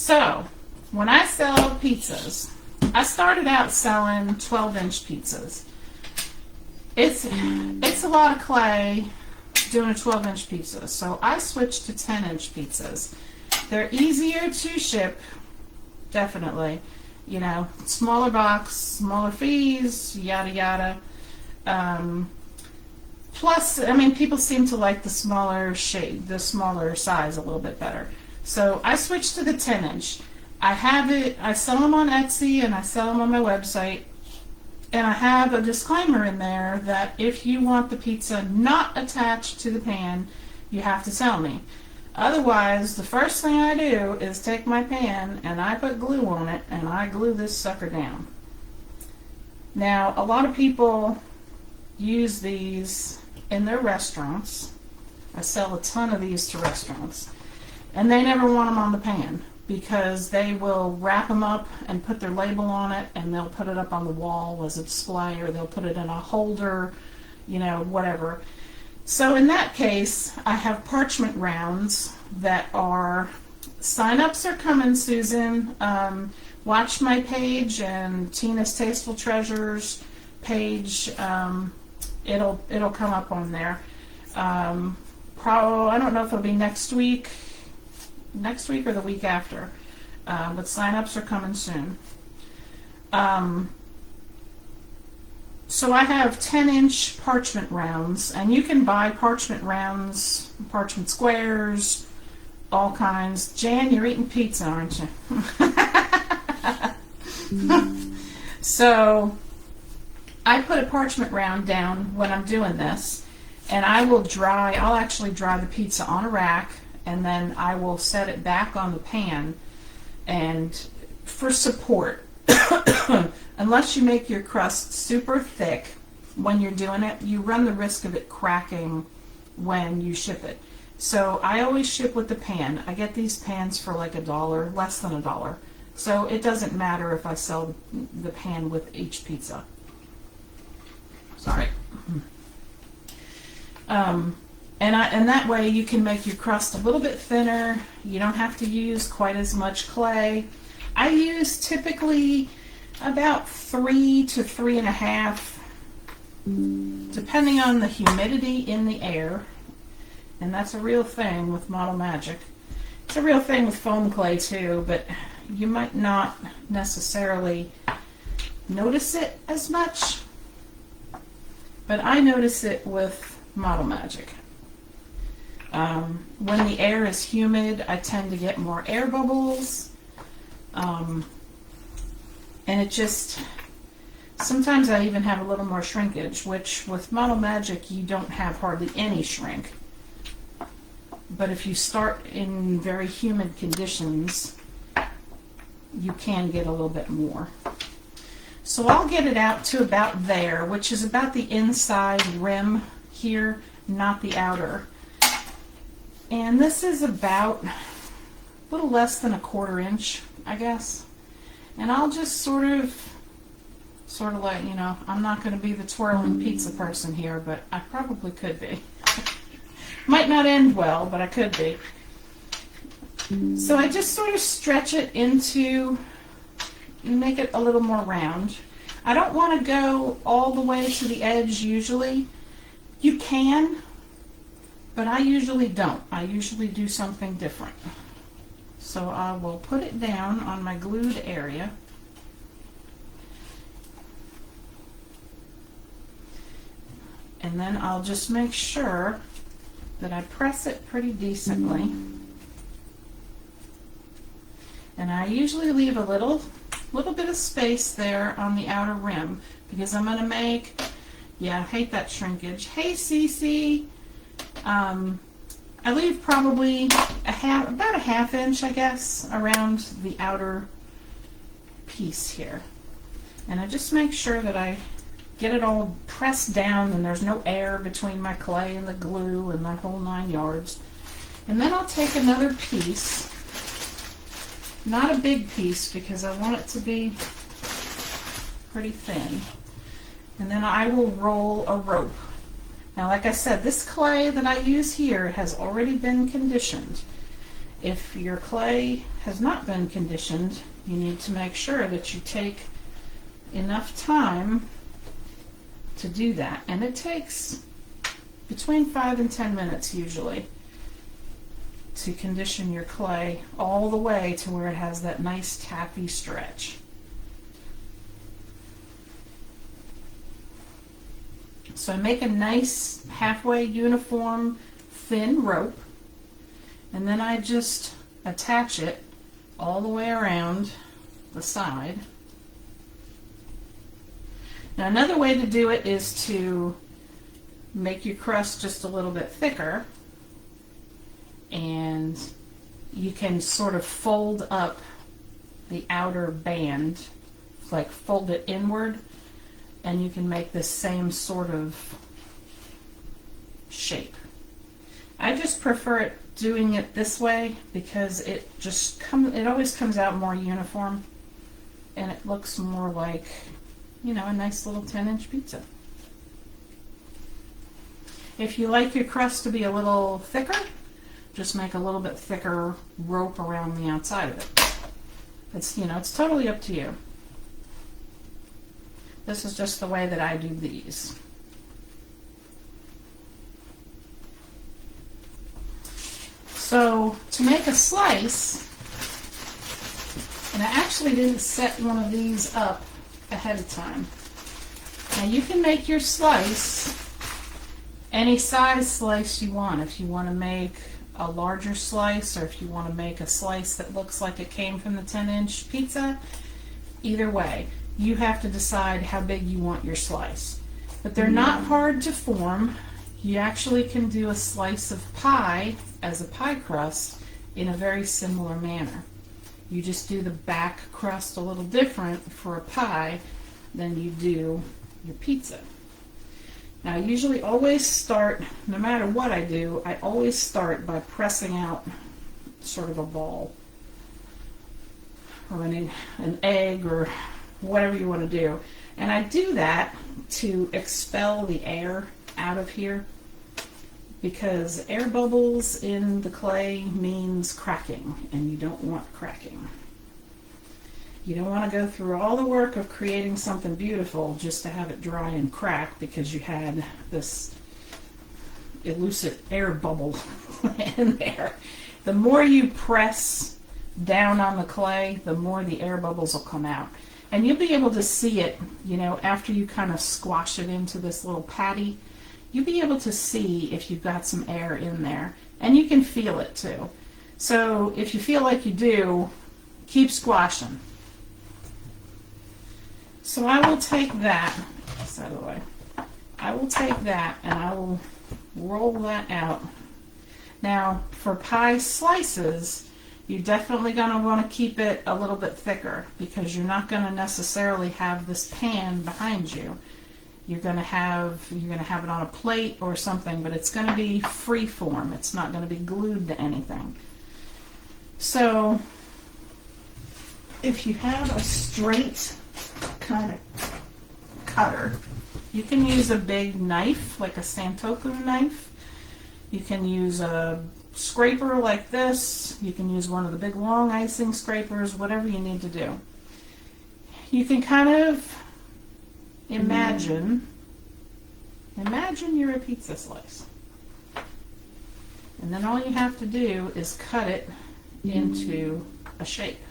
So, when I sell pizzas, I started out selling 12-inch pizzas. It's a lot of clay doing a 12-inch pizza, so I switched to 10-inch pizzas. They're easier to ship, definitely. You know, smaller box, smaller fees, yada yada. Plus, I mean, people seem to like the smaller shape, the smaller size a little bit better. So I switched to the 10-inch. I sell them on Etsy and I sell them on my website. And I have a disclaimer in there that if you want the pizza not attached to the pan, you have to tell me. Otherwise, the first thing I do is take my pan and I put glue on it and I glue this sucker down. Now, a lot of people use these in their restaurants. I sell a ton of these to restaurants. And they never want them on the pan because they will wrap them up and put their label on it and they'll put it up on the wall as a display, or they'll put it in a holder, you know, whatever. So in that case, I have parchment rounds that are, sign-ups are coming, Susan. Watch my page and Tina's Tasteful Treasures page. It'll come up on there. I don't know if it'll be next week or the week after, but sign-ups are coming soon. So I have 10-inch parchment rounds, and you can buy parchment rounds, parchment squares, all kinds. Jan, you're eating pizza, aren't you? So I put a parchment round down when I'm doing this, and I'll actually dry the pizza on a rack, and then I will set it back on the pan and for support. Unless you make your crust super thick when you're doing it, you run the risk of it cracking when you ship it. So I always ship with the pan. I get these pans for like $1, less than $1. So it doesn't matter if I sell the pan with each pizza. Sorry. And that way you can make your crust a little bit thinner. You don't have to use quite as much clay. I use typically about 3 to 3.5, depending on the humidity in the air. And that's a real thing with Model Magic. It's a real thing with foam clay too, but you might not necessarily notice it as much. But I notice it with Model Magic. When the air is humid, I tend to get more air bubbles. And it just, sometimes I even have a little more shrinkage, which with Model Magic you don't have hardly any shrink. But if you start in very humid conditions, you can get a little bit more. So I'll get it out to about there, which is about the inside rim here, not the outer. And this is about a little less than 1/4 inch, I guess. And I'll just sort of like, you know, I'm not going to be the twirling pizza person here, but I probably could be. Might not end well, but I could be. So I just sort of stretch it into, make it a little more round. I don't want to go all the way to the edge usually. You can, but I usually don't. I usually do something different. So I will put it down on my glued area. And then I'll just make sure that I press it pretty decently. And I usually leave a little bit of space there on the outer rim because I'm going to make, yeah, I hate that shrinkage. Hey, Cece. I leave probably about a 1/2 inch, I guess, around the outer piece here. And I just make sure that I get it all pressed down and there's no air between my clay and the glue and the whole 9 yards. And then I'll take another piece, not a big piece because I want it to be pretty thin. And then I will roll a rope. Now, like I said, this clay that I use here has already been conditioned. If your clay has not been conditioned, you need to make sure that you take enough time to do that. And it takes between 5 and 10 minutes usually to condition your clay all the way to where it has that nice taffy stretch. So I make a nice halfway uniform thin rope, and then I just attach it all the way around the side. Now another way to do it is to make your crust just a little bit thicker, and you can sort of fold up the outer band, like fold it inward, and you can make the same sort of shape. I just prefer it doing it this way because it always comes out more uniform, and it looks more like, you know, a nice little 10-inch pizza. If you like your crust to be a little thicker, just make a little bit thicker rope around the outside of it. It's, you know, it's totally up to you. This is just the way that I do these. So to make a slice, and I actually didn't set one of these up ahead of time. Now you can make your slice any size slice you want. If you want to make a larger slice, or if you want to make a slice that looks like it came from the 10-inch pizza, either way, you have to decide how big you want your slice. But they're not hard to form. You actually can do a slice of pie as a pie crust in a very similar manner. You just do the back crust a little different for a pie than you do your pizza. Now I usually always start, no matter what I do, I always start by pressing out sort of a ball, or an egg, or whatever you want to do. And I do that to expel the air out of here, because air bubbles in the clay means cracking, and you don't want cracking. You don't want to go through all the work of creating something beautiful just to have it dry and crack because you had this elusive air bubble in there. The more you press down on the clay, the more the air bubbles will come out. And you'll be able to see it, you know, after you kind of squash it into this little patty, you'll be able to see if you've got some air in there. And you can feel it too. So if you feel like you do, keep squashing. So I will take that, this out of the way. I will take that and I will roll that out. Now for pie slices, you're definitely going to want to keep it a little bit thicker, because you're not going to necessarily have this pan behind you. You're going to have it on a plate or something, but it's going to be free form. It's not going to be glued to anything. So if you have a straight kind of cutter, you can use a big knife, like a Santoku knife. You can use a scraper like this. You can use one of the big long icing scrapers, whatever you need to do. You can kind of imagine you're a pizza slice. And then all you have to do is cut it into a shape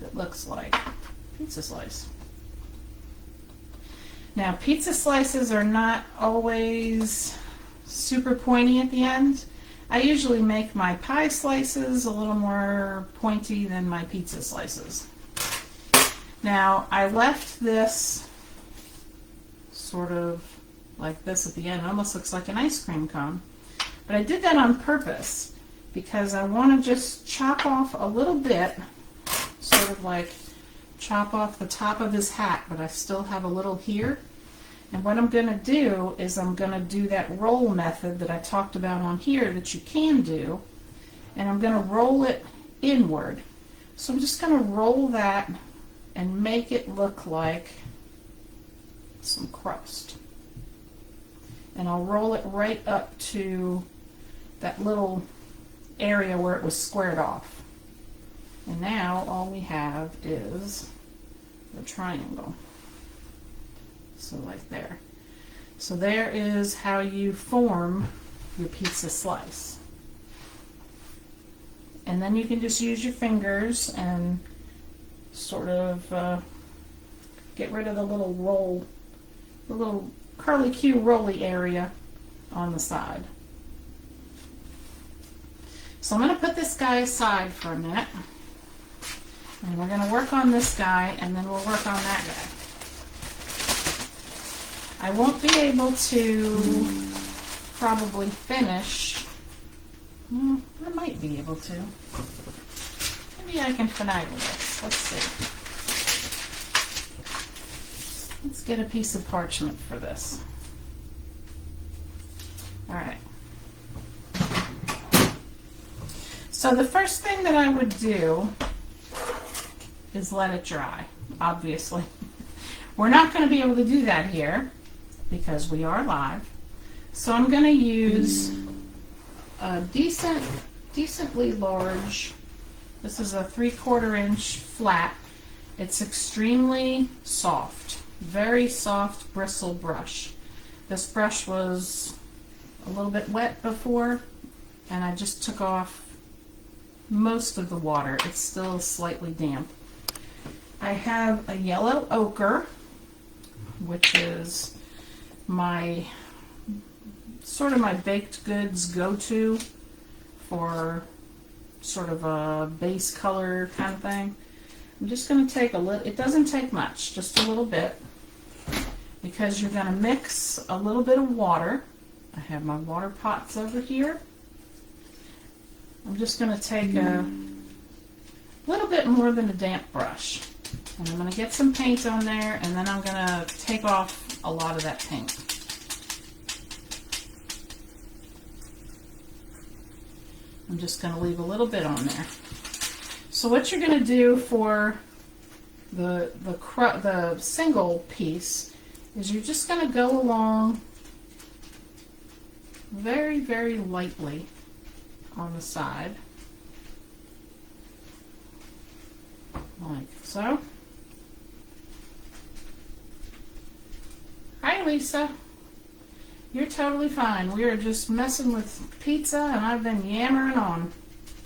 that looks like a pizza slice. Now pizza slices are not always super pointy at the end. I usually make my pie slices a little more pointy than my pizza slices. Now I left this sort of like this at the end. It almost looks like an ice cream cone. But I did that on purpose because I want to just chop off a little bit, sort of like chop off the top of his hat, but I still have a little here. And what I'm going to do is I'm going to do that roll method that I talked about on here that you can do, and I'm going to roll it inward. So I'm just going to roll that and make it look like some crust. And I'll roll it right up to that little area where it was squared off. And now all we have is the triangle. So like there. So there is how you form your pizza slice. And then you can just use your fingers and sort of get rid of the little roll, the little curly Q rolly area on the side. So I'm going to put this guy aside for a minute. And we're going to work on this guy, and then we'll work on that guy. I won't be able to probably finish. Well, I might be able to. Maybe I can finagle this. Let's see. Let's get a piece of parchment for this. All right. So the first thing that I would do is let it dry, obviously. We're not going to be able to do that here because we are live. So I'm going to use a decently large, this is a 3/4 inch flat. It's extremely soft, very soft bristle brush. This brush was a little bit wet before, and I just took off most of the water. It's still slightly damp. I have a yellow ochre, which is my sort of my baked goods go-to for sort of a base color kind of thing. I'm just going to take a little, it doesn't take much, just a little bit, because you're going to mix a little bit of water. I have my water pots over here. I'm just going to take a little bit more than a damp brush. And I'm going to get some paint on there, and then I'm going to take off a lot of that paint. I'm just going to leave a little bit on there. So what you're going to do for the single piece is you're just going to go along very, very lightly on the side, like so. Hi, Lisa. You're totally fine. We are just messing with pizza, and I've been yammering on.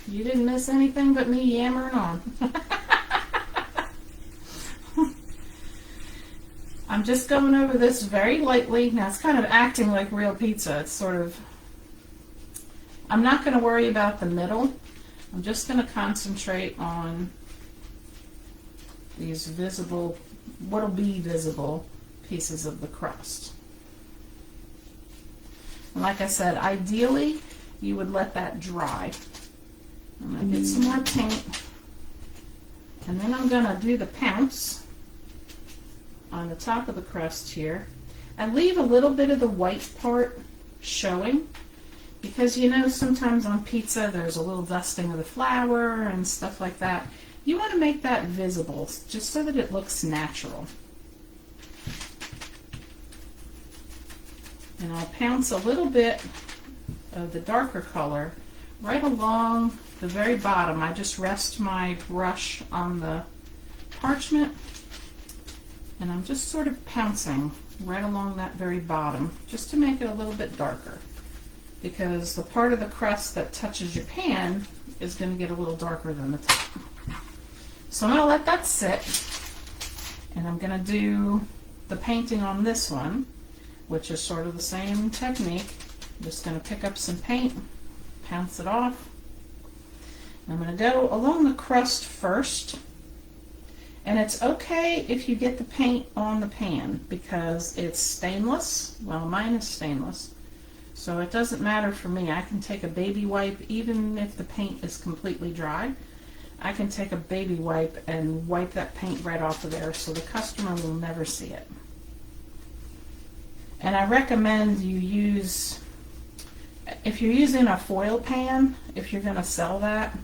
You didn't miss anything but me yammering on. I'm just going over this very lightly. Now, it's kind of acting like real pizza. It's sort of... I'm not going to worry about the middle. I'm just going to concentrate on these visible, what'll be visible pieces of the crust. And like I said, ideally, you would let that dry. I'm going to get some more paint. And then I'm going to do the pounce on the top of the crust here. And leave a little bit of the white part showing. Because you know, sometimes on pizza there's a little dusting of the flour and stuff like that. You want to make that visible, just so that it looks natural. And I'll pounce a little bit of the darker color right along the very bottom. I just rest my brush on the parchment, and I'm just sort of pouncing right along that very bottom, just to make it a little bit darker. Because the part of the crust that touches your pan is going to get a little darker than the top. So I'm going to let that sit, and I'm going to do the painting on this one, which is sort of the same technique. I'm just going to pick up some paint, pounce it off. I'm going to go along the crust first, and it's okay if you get the paint on the pan because it's stainless. Well, mine is stainless. So it doesn't matter for me. I can take a baby wipe, even if the paint is completely dry. I can take a baby wipe and wipe that paint right off of there so the customer will never see it. And I recommend you use, if you're using a foil pan, if you're going to sell that,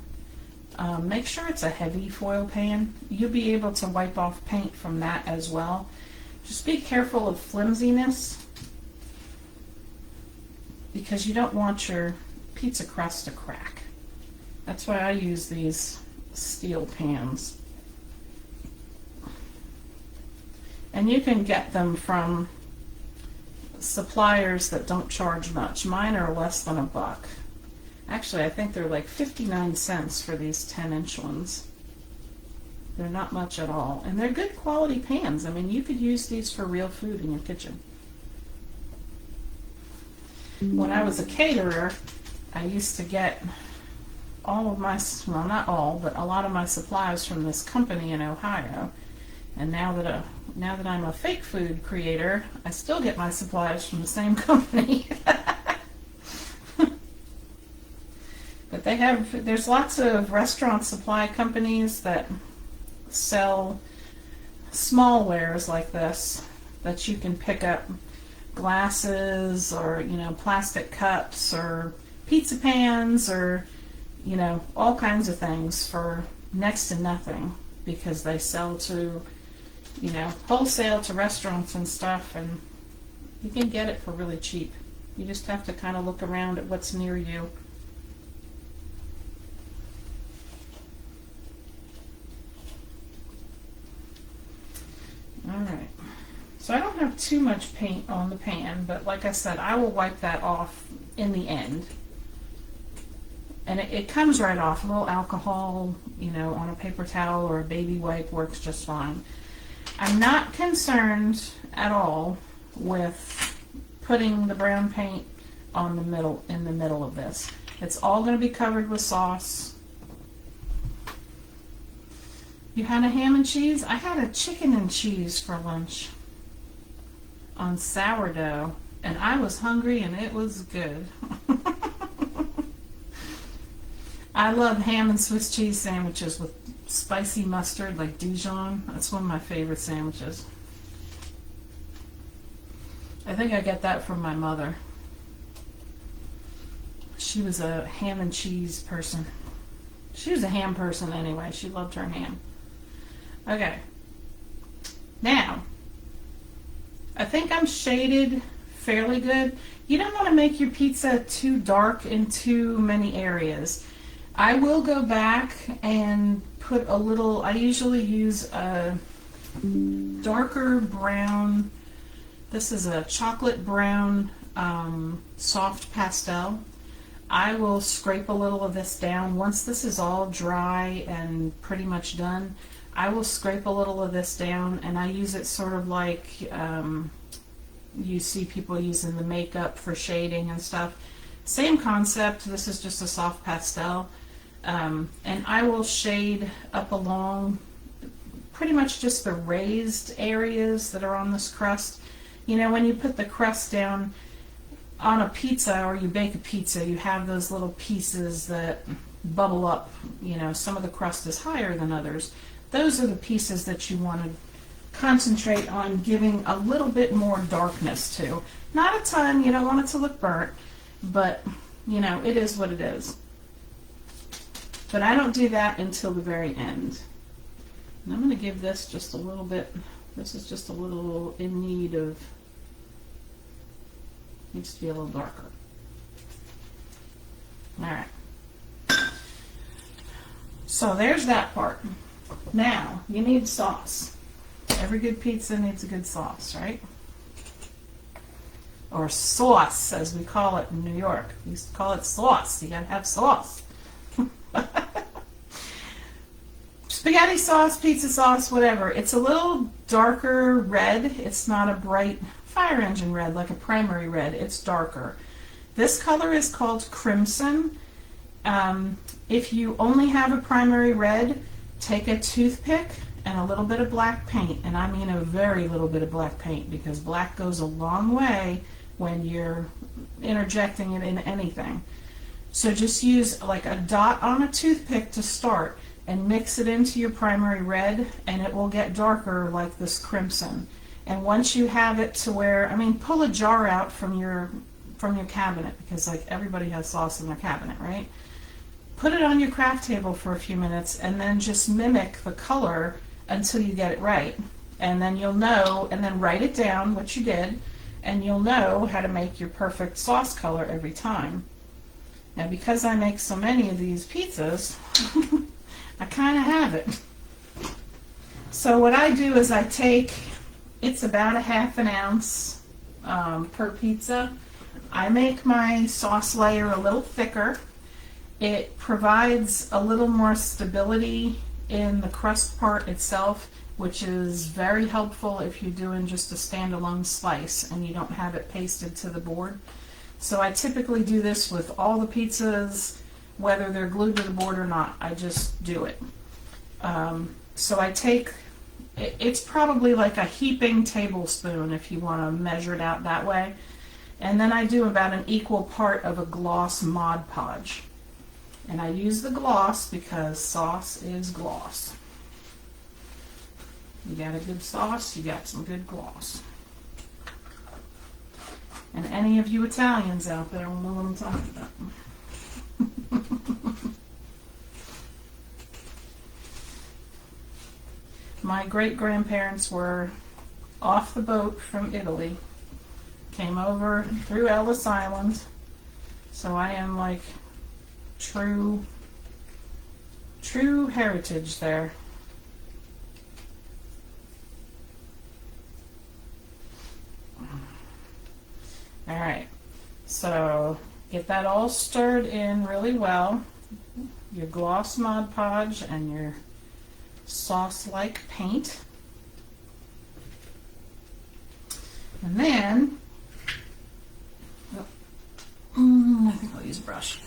make sure it's a heavy foil pan. You'll be able to wipe off paint from that as well. Just be careful of flimsiness, because you don't want your pizza crust to crack. That's why I use these steel pans. And you can get them from suppliers that don't charge much. Mine are less than $1. Actually, I think they're like 59 cents for these 10-inch ones. They're not much at all. And they're good quality pans. I mean, you could use these for real food in your kitchen. When I was a caterer, I used to get all of my, well, not all, but a lot of my supplies from this company in Ohio. And now that I'm a fake food creator, I still get my supplies from the same company. But there's lots of restaurant supply companies that sell small wares like this that you can pick up, glasses or, plastic cups or pizza pans or, all kinds of things for next to nothing, because they sell to, wholesale to restaurants and stuff, and you can get it for really cheap. You just have to kind of look around at what's near you. Alright, so I don't have too much paint on the pan, but like I said, I will wipe that off in the end. And it comes right off. A little alcohol, on a paper towel or a baby wipe works just fine. I'm not concerned at all with putting the brown paint in the middle of this. It's all going to be covered with sauce. You had a ham and cheese? I had a chicken and cheese for lunch on sourdough, and I was hungry and it was good. I love ham and Swiss cheese sandwiches with spicy mustard, like Dijon. That's one of my favorite sandwiches. I think I get that from my mother. She was a ham and cheese person. She was a ham person anyway. She loved her ham. Okay. Now, I think I'm shaded fairly good. You don't want to make your pizza too dark in too many areas. I will go back and put a little, I usually use a darker brown, this is a chocolate brown soft pastel. I will scrape a little of this down. Once this is all dry and pretty much done, I will scrape a little of this down, and I use it sort of like you see people using the makeup for shading and stuff. Same concept. This is just a soft pastel. And I will shade up along pretty much just the raised areas that are on this crust. When you put the crust down on a pizza or you bake a pizza, you have those little pieces that bubble up. Some of the crust is higher than others. Those are the pieces that you want to concentrate on giving a little bit more darkness to. Not a ton, you don't want it to look burnt, but it is what it is. But I don't do that until the very end. And I'm going to give this just a little bit, this is just a little in need of, needs to be a little darker. Alright. So there's that part. Now, you need sauce. Every good pizza needs a good sauce, right? Or sauce, as we call it in New York. We used to call it sauce. You gotta have sauce. Spaghetti sauce, pizza sauce, whatever. It's a little darker red. It's not a bright fire engine red like a primary red. It's darker. This color is called crimson. If you only have a primary red, take a toothpick and a little bit of black paint, and I mean a very little bit of black paint, because black goes a long way when you're interjecting it in anything. So just use like a dot on a toothpick to start and mix it into your primary red, and it will get darker like this crimson. And once you have it to where, pull a jar out from your cabinet, because like everybody has sauce in their cabinet, right? Put it on your craft table for a few minutes and then just mimic the color until you get it right. And then you'll know, and then write it down what you did, and you'll know how to make your perfect sauce color every time. Now because I make so many of these pizzas, I kind of have it. So what I do is I take, it's about a half an ounce per pizza. I make my sauce layer a little thicker. It provides a little more stability in the crust part itself, which is very helpful if you're doing just a standalone slice and you don't have it pasted to the board. So I typically do this with all the pizzas, whether they're glued to the board or not. I just do it. So I take, it's probably like a heaping tablespoon if you want to measure it out that way. And then I do about an equal part of a gloss Mod Podge. And I use the gloss because sauce is gloss. You got a good sauce, you got some good gloss. And any of you Italians out there will know what I'm talking about. My great-grandparents were off the boat from Italy, came over through Ellis Island, so I am like true heritage there. All right, so get that all stirred in really well. Your gloss Mod Podge and your sauce-like paint. And then, I think I'll use a brush.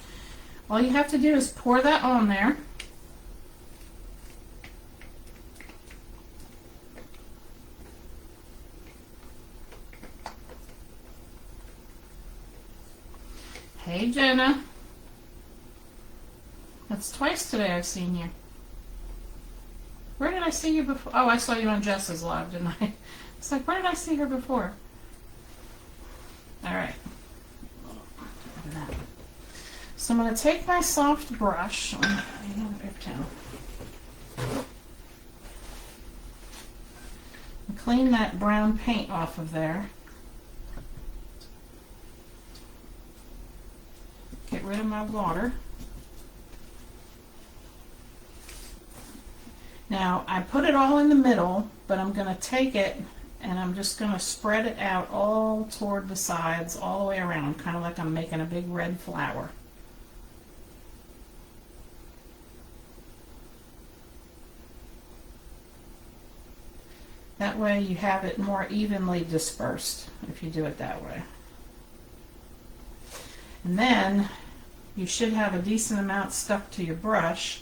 All you have to do is pour that on there. Hey, Jenna. That's twice today I've seen you. Where did I see you before? Oh, I saw you on Jess's live, didn't I? It's like, where did I see her before? All right. So I'm going to take my soft brush. And clean that brown paint off of there. Get rid of my water. Now, I put it all in the middle, but I'm going to take it and I'm just going to spread it out all toward the sides, all the way around, kind of like I'm making a big red flower. That way you have it more evenly dispersed if you do it that way. And then you should have a decent amount stuck to your brush.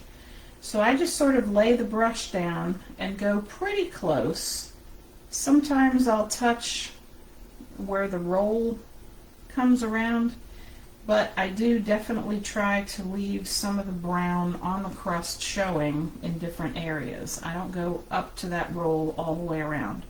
So I just sort of lay the brush down and go pretty close. Sometimes I'll touch where the roll comes around, but I do definitely try to leave some of the brown on the crust showing in different areas. I don't go up to that roll all the way around.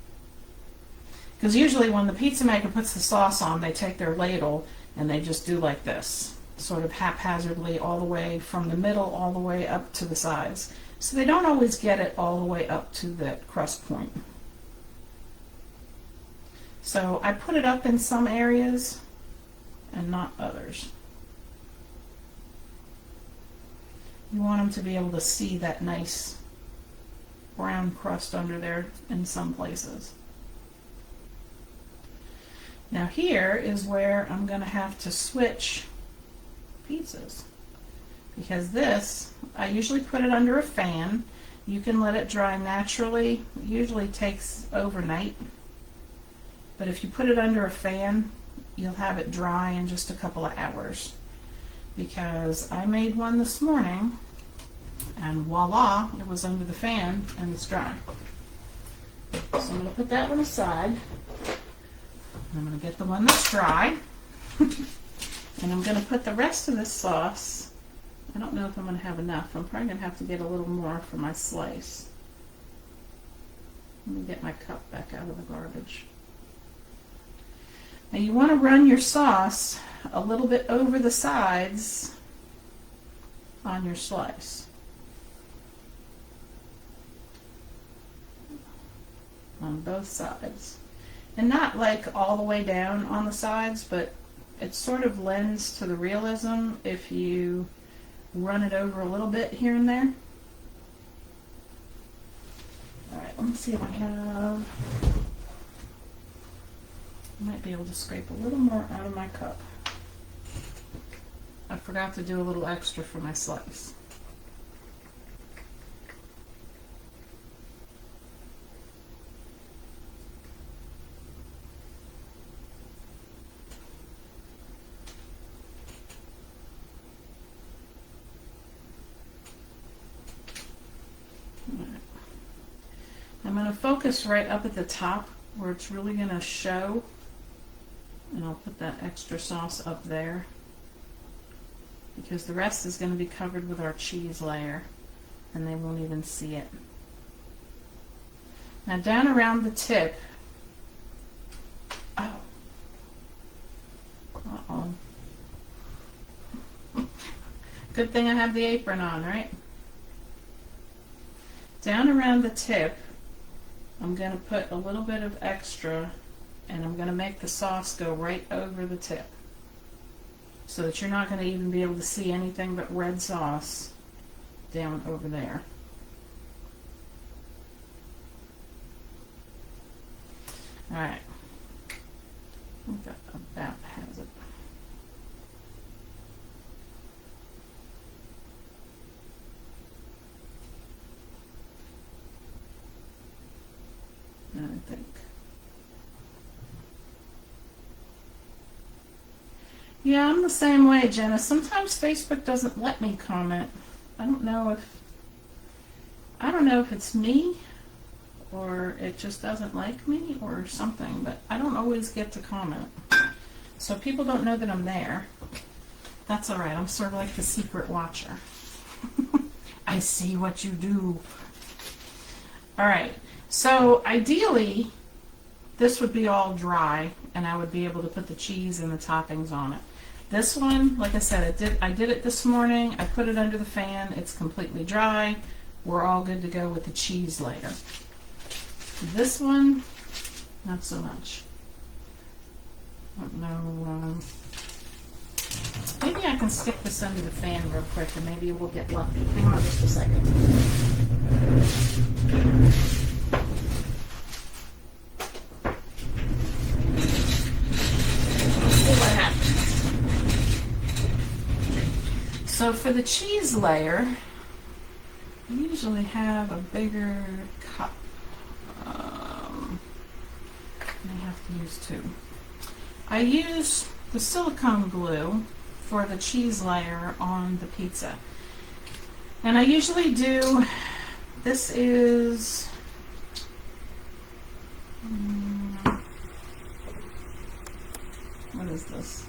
Because usually when the pizza maker puts the sauce on, they take their ladle and they just do like this, sort of haphazardly all the way from the middle all the way up to the sides. So they don't always get it all the way up to that crust point. So I put it up in some areas and not others. You want them to be able to see that nice brown crust under there in some places. Now here is where I'm going to have to switch pizzas, because this, I usually put it under a fan. You can let it dry naturally. It usually takes overnight, but if you put it under a fan, you'll have it dry in just a couple of hours. Because I made one this morning and voila, it was under the fan and it's dry. So I'm going to put that one aside. I'm going to get the one that's dry. And I'm going to put the rest of this sauce, I don't know if I'm going to have enough. I'm probably going to have to get a little more for my slice. Let me get my cup back out of the garbage. Now you want to run your sauce a little bit over the sides on your slice. On both sides. And not like all the way down on the sides, but it sort of lends to the realism if you run it over a little bit here and there. Alright, let me see if I have, I might be able to scrape a little more out of my cup. I forgot to do a little extra for my slice. I'm going to focus right up at the top where it's really going to show, and I'll put that extra sauce up there because the rest is going to be covered with our cheese layer and they won't even see it. Now down around the tip, oh, uh-oh. Good thing I have the apron on, right? Down around the tip, I'm going to put a little bit of extra, and I'm going to make the sauce go right over the tip so that you're not going to even be able to see anything but red sauce down over there. Alright, I think that about has it. I think. Yeah, I'm the same way, Jenna. Sometimes Facebook doesn't let me comment. I don't know if it's me or it just doesn't like me or something, but I don't always get to comment. So people don't know that I'm there. That's all right. I'm sort of like the secret watcher. I see what you do. All right. So ideally, this would be all dry, and I would be able to put the cheese and the toppings on it. This one, like I said, I did it this morning. I put it under the fan. It's completely dry. We're all good to go with the cheese later. This one, not so much. I don't know. Maybe I can stick this under the fan real quick, and maybe we'll get lucky. Hang on just a second. So for the cheese layer, I usually have a bigger cup. I have to use two. I use the silicone glue for the cheese layer on the pizza. And I usually do, this is, what is this?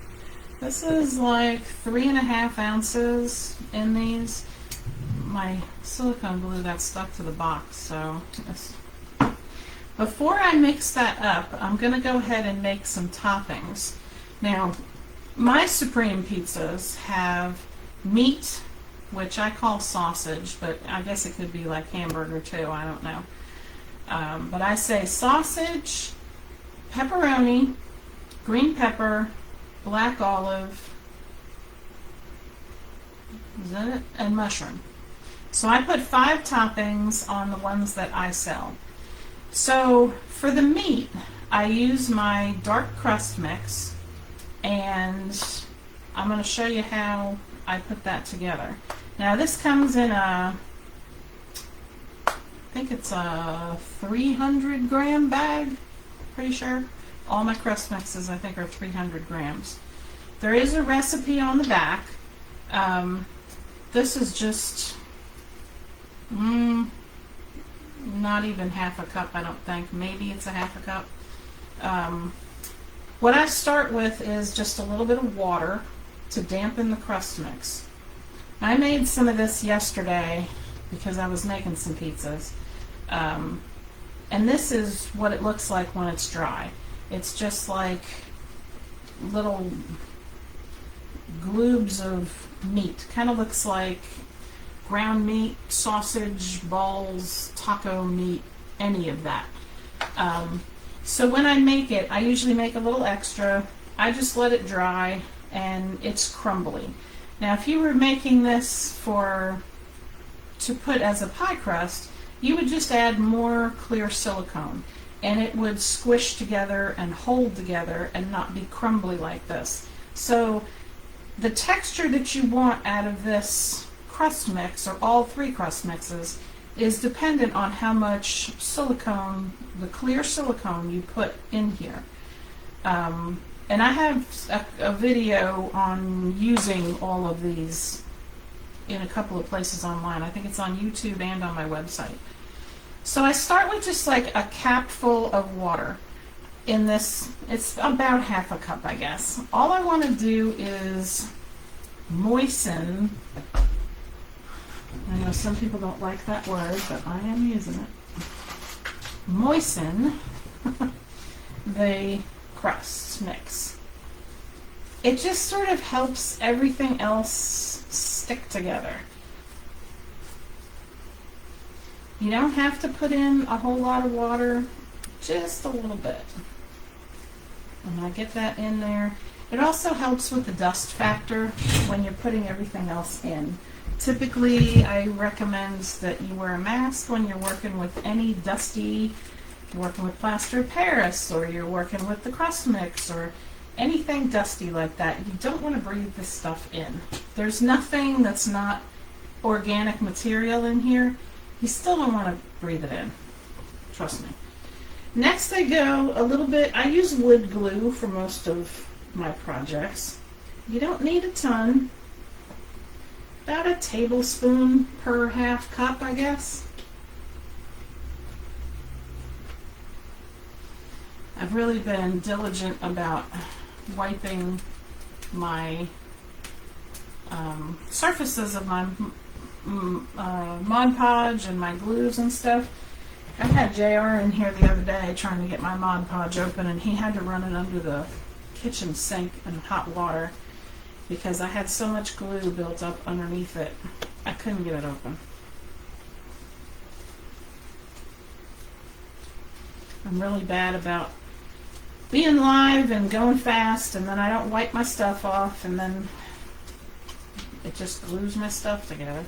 This is like 3.5 ounces in these. My silicone glue got stuck to the box, so before I mix that up, I'm going to go ahead and make some toppings. Now, my Supreme pizzas have meat, which I call sausage, but I guess it could be like hamburger too, I don't know. But I say sausage, pepperoni, green pepper, black olive, is that it? And mushroom. So I put 5 toppings on the ones that I sell. So for the meat, I use my dark crust mix, and I'm going to show you how I put that together. Now this comes in a, I think it's a 300 gram bag, pretty sure. All my crust mixes, I think, are 300 grams. There is a recipe on the back. This is just not even half a cup, I don't think. Maybe it's a half a cup. What I start with is just a little bit of water to dampen the crust mix. I made some of this yesterday because I was making some pizzas. And this is what it looks like when it's dry. It's just like little gloobs of meat. Kind of looks like ground meat, sausage, balls, taco meat, any of that. So when I make it, I usually make a little extra I just let it dry and it's crumbly. Now if you were making this to put as a pie crust, you would just add more clear silicone and it would squish together and hold together and not be crumbly like this. So the texture that you want out of this crust mix, or all three crust mixes, is dependent on how much silicone, the clear silicone, you put in here. And I have a video on using all of these in a couple of places online. I think it's on YouTube and on my website. So I start with just like a capful of water. In this, it's about half a cup, I guess. All I want to do is moisten. I know some people don't like that word, but I am using it. Moisten the crust mix. It just sort of helps everything else stick together. You don't have to put in a whole lot of water, just a little bit. And I get that in there. It also helps with the dust factor when you're putting everything else in. Typically, I recommend that you wear a mask when you're working with any dusty, you're working with plaster of Paris, or you're working with the crust mix, or anything dusty like that. You don't want to breathe this stuff in. There's nothing that's not organic material in here. You still don't want to breathe it in. Trust me. Next I go a little bit, I use wood glue for most of my projects. You don't need a ton. About a tablespoon per half cup, I guess. I've really been diligent about wiping my surfaces of my Mod Podge and my glues and stuff. I had JR in here the other day trying to get my Mod Podge open, and he had to run it under the kitchen sink in hot water because I had so much glue built up underneath it. I couldn't get it open. I'm really bad about being live and going fast, and then I don't wipe my stuff off, and then it just glues my stuff together.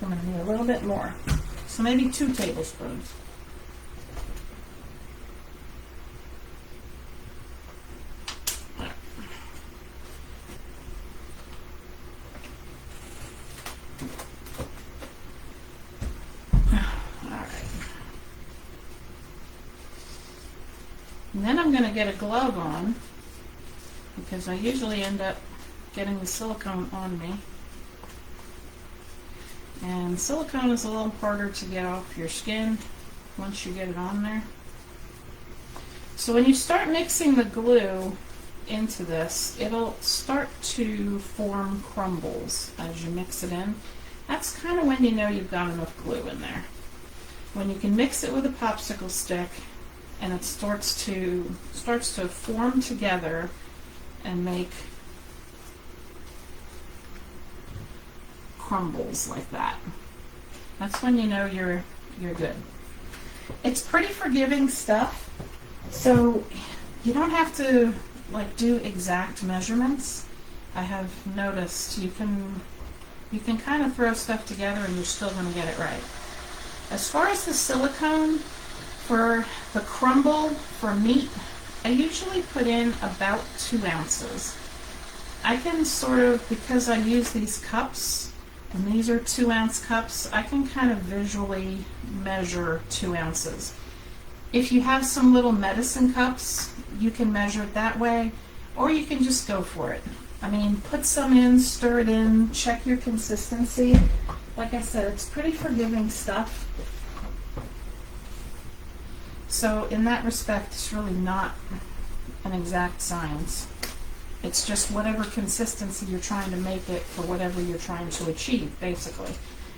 I'm going to need a little bit more, so maybe 2 tablespoons. And then I'm going to get a glove on, because I usually end up getting the silicone on me. And silicone is a little harder to get off your skin once you get it on there. So when you start mixing the glue into this, it'll start to form crumbles as you mix it in. That's kind of when you know you've got enough glue in there. When you can mix it with a popsicle stick and it starts to form together and make crumbles like that. That's when you know you're good. It's pretty forgiving stuff, so you don't have to like do exact measurements. I have noticed you can kind of throw stuff together and you're still going to get it right. As far as the silicone for the crumble for meat, I usually put in about 2 ounces. I can sort of, because I use these cups, and these are 2-ounce cups, I can kind of visually measure 2 ounces. If you have some little medicine cups, you can measure it that way, or you can just go for it. I mean, put some in, stir it in, check your consistency. Like I said, it's pretty forgiving stuff. So in that respect, it's really not an exact science. It's just whatever consistency you're trying to make it for whatever you're trying to achieve, basically.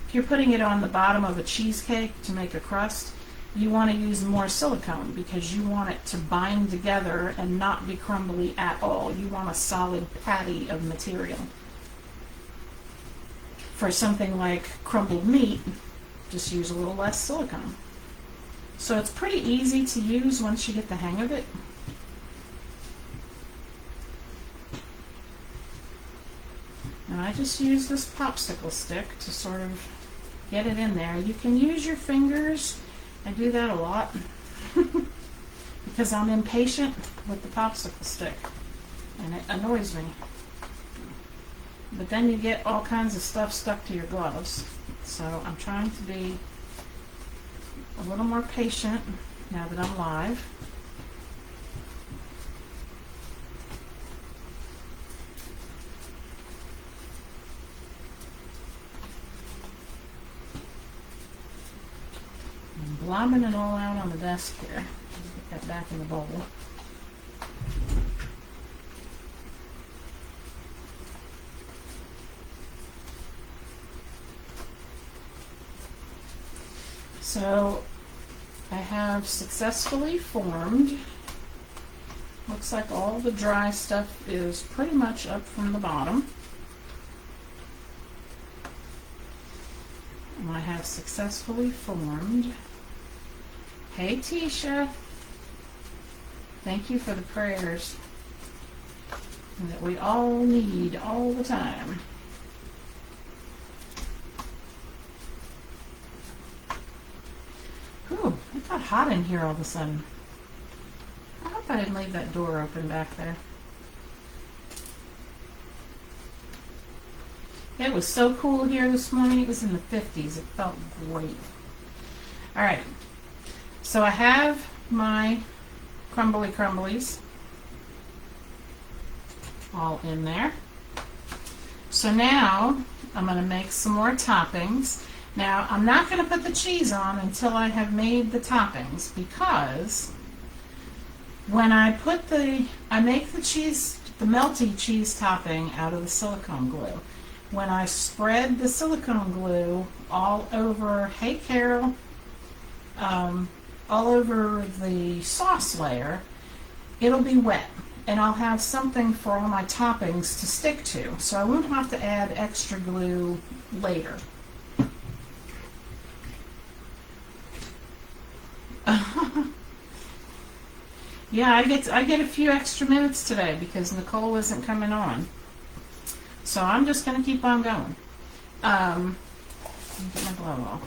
If you're putting it on the bottom of a cheesecake to make a crust, you want to use more silicone because you want it to bind together and not be crumbly at all. You want a solid patty of material. For something like crumbled meat, just use a little less silicone. So it's pretty easy to use once you get the hang of it. And I just use this popsicle stick to sort of get it in there. You can use your fingers. I do that a lot because I'm impatient with the popsicle stick and it annoys me. But then you get all kinds of stuff stuck to your gloves. So I'm trying to be a little more patient now that I'm live. I'm blobbing it all out on the desk here. Get that back in the bowl. So I have successfully formed, looks like all the dry stuff is pretty much up from the bottom. And I have successfully formed. Hey Tisha, thank you for the prayers that we all need all the time. Ooh, it got hot in here all of a sudden. I hope I didn't leave that door open back there. It was so cool here this morning. It was in the 50s. It felt great. All right. So I have my crumbly crumblies all in there. So now I'm going to make some more toppings. Now, I'm not going to put the cheese on until I have made the toppings, because when I make the cheese, the melty cheese topping out of the silicone glue. When I spread the silicone glue all over, hey Carol, all over the sauce layer, it'll be wet, and I'll have something for all my toppings to stick to, so I won't have to add extra glue later. Yeah, I get a few extra minutes today because Nicole isn't coming on. So I'm just going to keep on going. Let me get my glove off.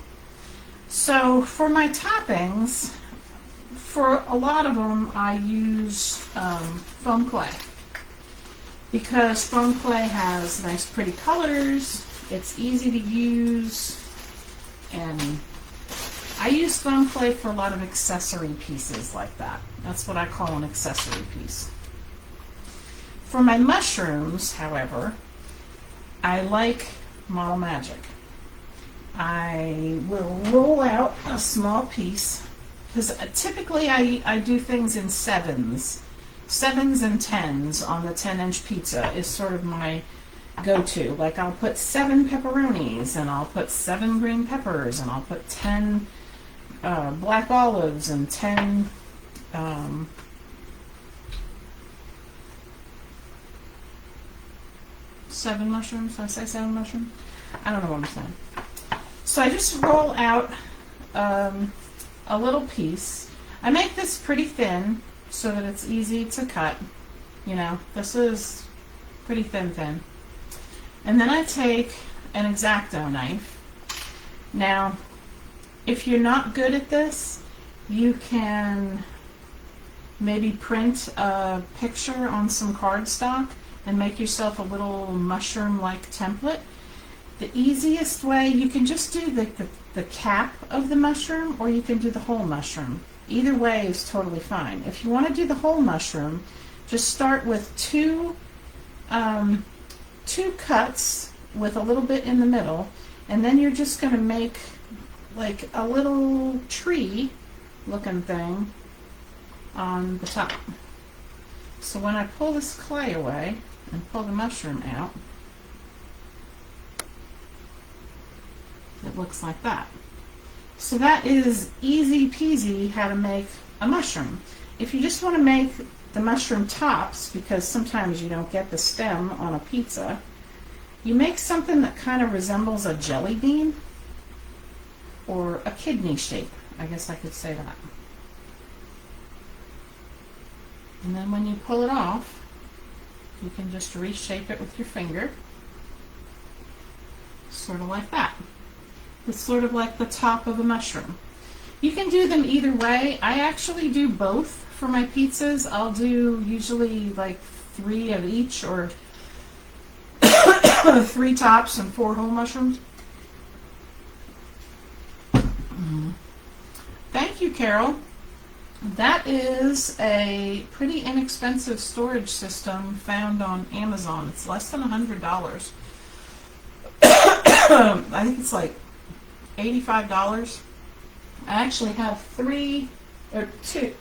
So for my toppings, for a lot of them I use foam clay, because foam clay has nice pretty colors, it's easy to use, and I use foam clay for a lot of accessory pieces like that. That's what I call an accessory piece. For my mushrooms, however, I like Model Magic. I will roll out a small piece, because typically I do things in sevens. 7s and 10s on the 10-inch pizza is sort of my go-to. Like I'll put 7 pepperonis, and I'll put 7 green peppers, and I'll put 10 black olives, and 10 7 mushrooms. Did I say 7 mushrooms? I don't know what I'm saying. So I just roll out a little piece. I make this pretty thin so that it's easy to cut. You know, this is pretty thin. And then I take an X-Acto knife. Now, if you're not good at this, you can maybe print a picture on some cardstock and make yourself a little mushroom-like template. The easiest way, you can just do the cap of the mushroom, or you can do the whole mushroom. Either way is totally fine. If you want to do the whole mushroom, just start with two cuts with a little bit in the middle, and then you're just going to make like a little tree looking thing on the top. So when I pull this clay away and pull the mushroom out, it looks like that. So that is easy peasy how to make a mushroom. If you just want to make the mushroom tops, because sometimes you don't get the stem on a pizza, you make something that kind of resembles a jelly bean. or a kidney shape. I guess I could say that. And then when you pull it off, you can just reshape it with your finger. Sort of like that. It's sort of like the top of a mushroom. You can do them either way. I actually do both for my pizzas. I'll do usually like 3 of each, or 3 tops and 4 whole mushrooms. Thank you, Carol. That is a pretty inexpensive storage system found on Amazon. It's less than $100. I think it's like $85. I actually have 3 or 2.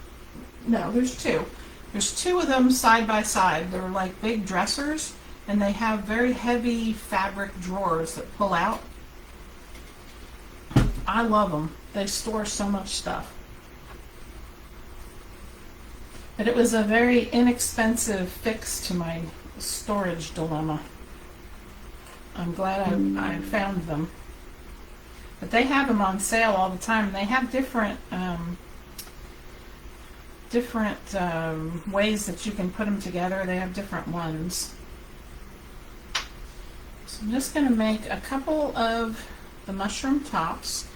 No, there's 2. There's 2 of them side by side. They're like big dressers, and they have very heavy fabric drawers that pull out. I love them. They store so much stuff. But it was a very inexpensive fix to my storage dilemma. I'm glad I found them. But they have them on sale all the time. They have different ways that you can put them together. They have different ones. So I'm just going to make a couple of the mushroom tops,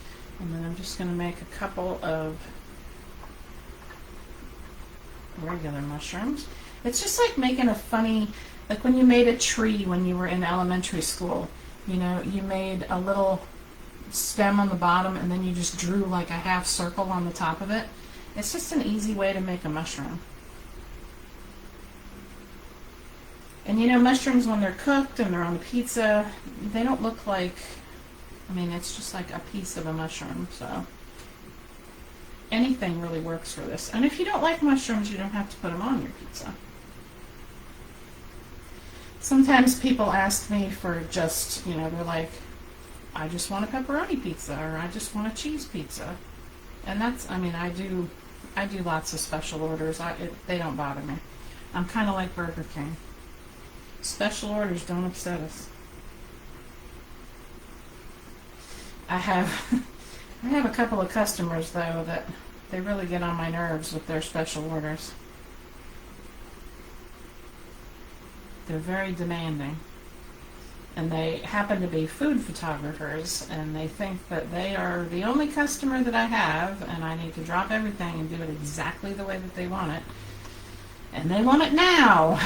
and then I'm just going to make a couple of regular mushrooms. It's just like making a funny, like when you made a tree when you were in elementary school. You know, you made a little stem on the bottom and then you just drew like a half circle on the top of it. It's just an easy way to make a mushroom. And you know, mushrooms when they're cooked and they're on a pizza, they don't look like, I mean, it's just like a piece of a mushroom. So anything really works for this. And if you don't like mushrooms, you don't have to put them on your pizza. Sometimes people ask me for just, you know, they're like, I just want a pepperoni pizza, or I just want a cheese pizza. And that's, I mean, I do lots of special orders. They don't bother me. I'm kind of like Burger King. Special orders don't upset us. I have a couple of customers, though, that they really get on my nerves with their special orders. They're very demanding. And they happen to be food photographers, and they think that they are the only customer that I have, and I need to drop everything and do it exactly the way that they want it. And they want it now.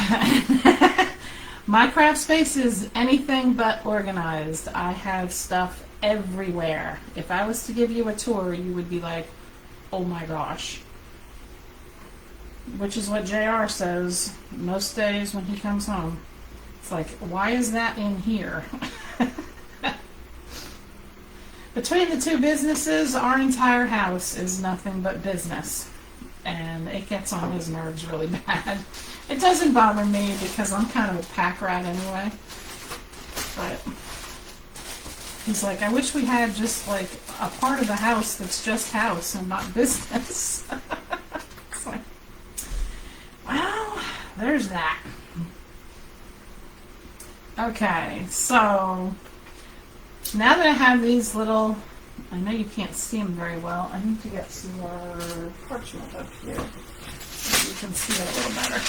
My craft space is anything but organized. I have stuff everywhere. If I was to give you a tour, you would be like, oh my gosh. Which is what JR says most days when he comes home. It's like, why is that in here? Between the 2 businesses, our entire house is nothing but business. And it gets on his nerves really bad. It doesn't bother me because I'm kind of a pack rat anyway. But he's like, I wish we had just like a part of the house that's just house and not business. It's like, well, there's that. Okay, so now that I have these little, I know you can't see them very well. I need to get some more parchment up here so you can see it a little better.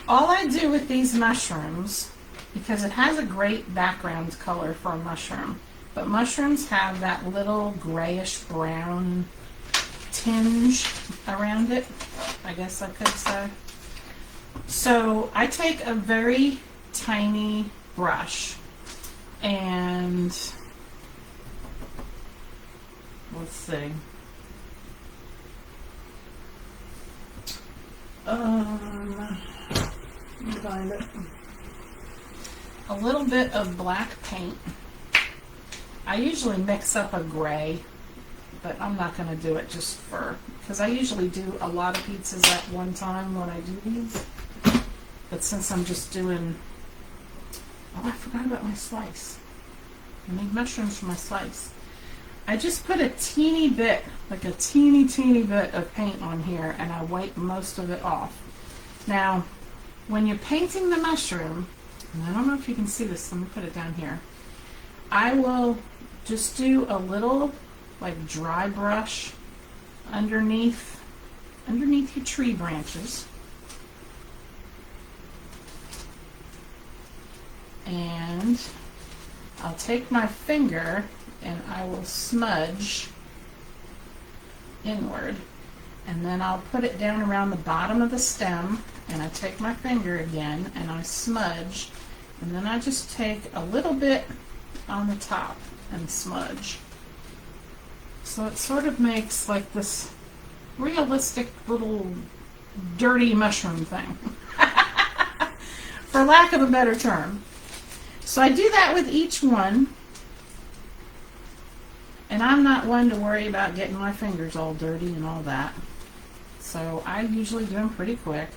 All I do with these mushrooms, because it has a great background color for a mushroom, but mushrooms have that little grayish brown tinge around it, I guess I could say. So I take a very tiny brush and let's see. Let me find it. A little bit of black paint. I usually mix up a gray, but I'm not going to do it just for, because I usually do a lot of pizzas at one time when I do these. But since I'm just doing, oh, I forgot about my slice. I need mushrooms for my slice. I just put a teeny bit, like a teeny bit of paint on here, and I wipe most of it off. Now, when you're painting the mushroom, and I don't know if you can see this, let me put it down here. I will just do a little like dry brush underneath your tree branches. And I'll take my finger and I will smudge inward. And then I'll put it down around the bottom of the stem, and I take my finger again and I smudge, and then I just take a little bit on the top and smudge. So it sort of makes like this realistic little dirty mushroom thing, for lack of a better term. So I do that with each one. And I'm not one to worry about getting my fingers all dirty and all that. So I usually do them pretty quick.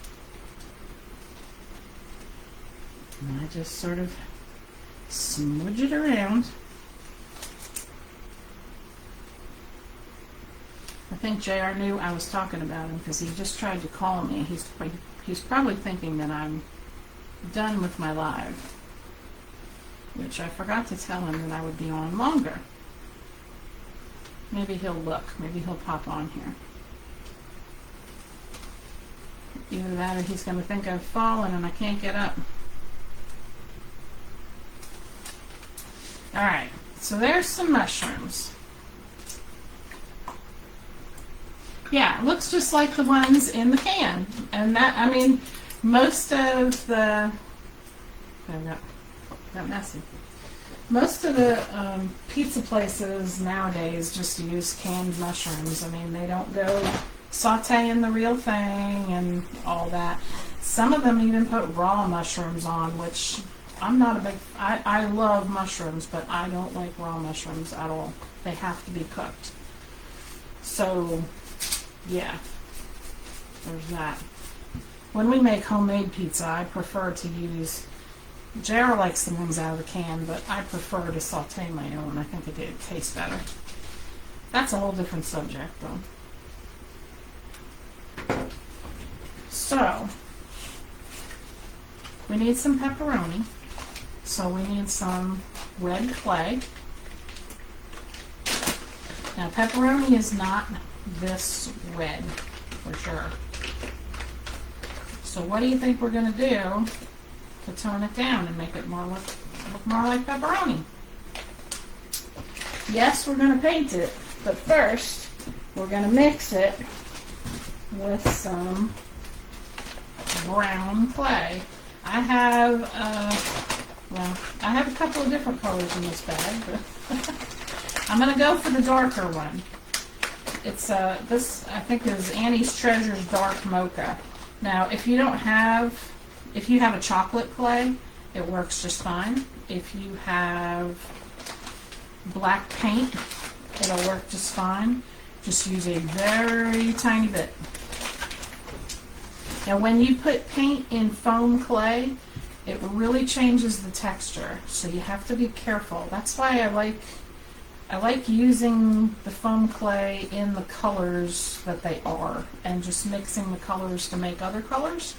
And I just sort of smudge it around. I think JR knew I was talking about him because he just tried to call me. He's probably thinking that I'm done with my live, which I forgot to tell him that I would be on longer. Maybe he'll look. Maybe he'll pop on here. Either that or he's going to think I've fallen and I can't get up. Alright, so there's some mushrooms. Yeah, it looks just like the ones in the can. And that, I mean, most of the... I got messy. Most of the pizza places nowadays just use canned mushrooms. I mean, they don't go sauteing the real thing and all that. Some of them even put raw mushrooms on, which I'm not a big... I love mushrooms, but I don't like raw mushrooms at all. They have to be cooked. So, yeah, there's that. When we make homemade pizza, I prefer to use... JR likes the ones out of the can, but I prefer to saute my own. I think it tastes better. That's a whole different subject, though. So, we need some pepperoni. So we need some red clay. Now, pepperoni is not this red, for sure. So what do you think we're going to do to tone it down and make it look more like pepperoni? Yes, we're going to paint it, but first we're going to mix it with some brown clay. I have a couple of different colors in this bag, but I'm going to go for the darker one. It's this I think is Annie's Treasures Dark Mocha. Now, if you have a chocolate clay, it works just fine. If you have black paint, it'll work just fine. Just use a very tiny bit. Now, when you put paint in foam clay, it really changes the texture, so you have to be careful. That's why I like using the foam clay in the colors that they are, and just mixing the colors to make other colors.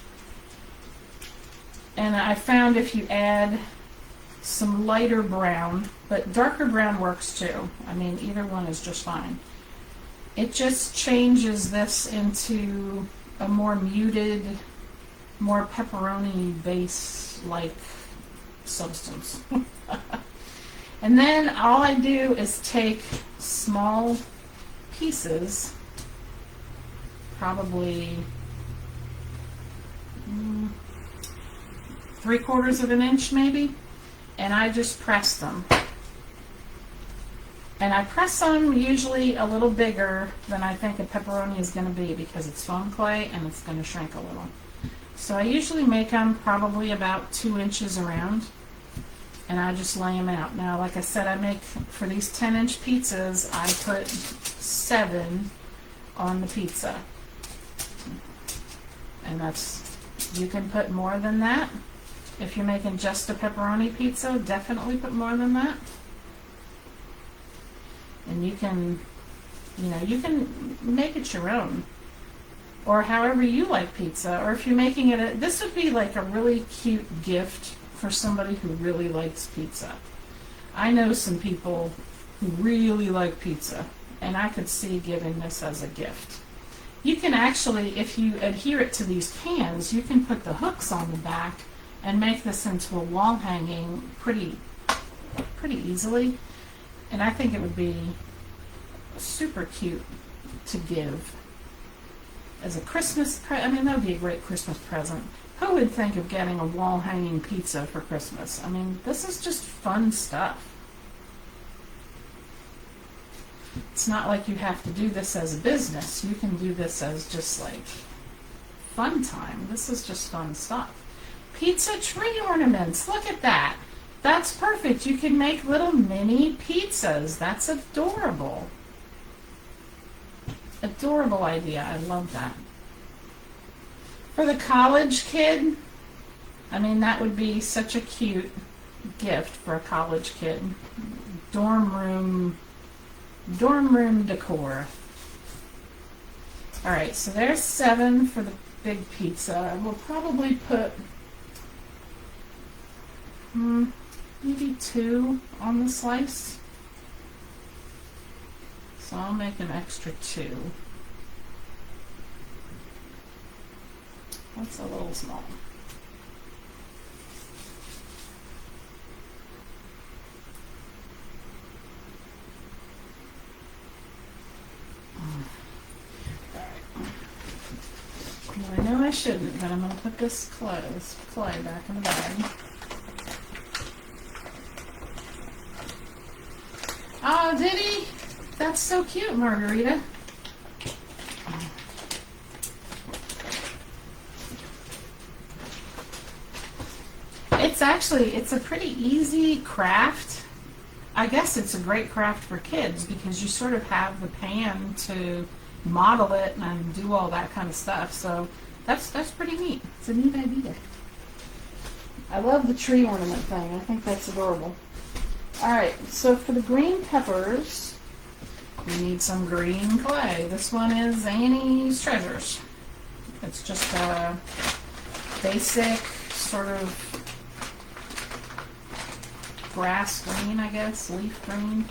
And I found if you add some lighter brown, but darker brown works too. I mean, either one is just fine. It just changes this into a more muted, more pepperoni base-like substance. And then all I do is take small pieces, probably 3/4 of an inch maybe, and I just press them. And I press them usually a little bigger than I think a pepperoni is going to be, because it's foam clay and it's going to shrink a little. So I usually make them probably about 2 inches around, and I just lay them out. Now, like I said, I make, for these 10-inch pizzas, I put 7 on the pizza. And that's, you can put more than that. If you're making just a pepperoni pizza, definitely put more than that. And you can make it your own, or however you like pizza. Or if you're making it, this would be like a really cute gift for somebody who really likes pizza. I know some people who really like pizza, and I could see giving this as a gift. You can actually, if you adhere it to these cans, you can put the hooks on the back and make this into a wall hanging pretty easily. And I think it would be super cute to give as a Christmas present. I mean, that would be a great Christmas present. Who would think of getting a wall hanging pizza for Christmas? I mean, this is just fun stuff. It's not like you have to do this as a business. You can do this as just like fun time. This is just fun stuff. Pizza tree ornaments. Look at that. That's perfect. You can make little mini pizzas. That's adorable. Adorable idea. I love that. For the college kid, I mean, that would be such a cute gift for a college kid. Dorm room decor. All right, so there's 7 for the big pizza. We'll probably put maybe 2 on the slice. So I'll make an extra 2. That's a little small. Well, I know I shouldn't, but I'm going to put this clay back in the bag. Oh, did he? That's so cute, Margarita. It's a pretty easy craft. I guess it's a great craft for kids because you sort of have the pan to model it and do all that kind of stuff. So that's pretty neat. It's a neat idea. I love the tree ornament thing. I think that's adorable. All right, so for the green peppers, we need some green clay. This one is Annie's Treasures. It's just a basic sort of grass green, I guess, leaf green.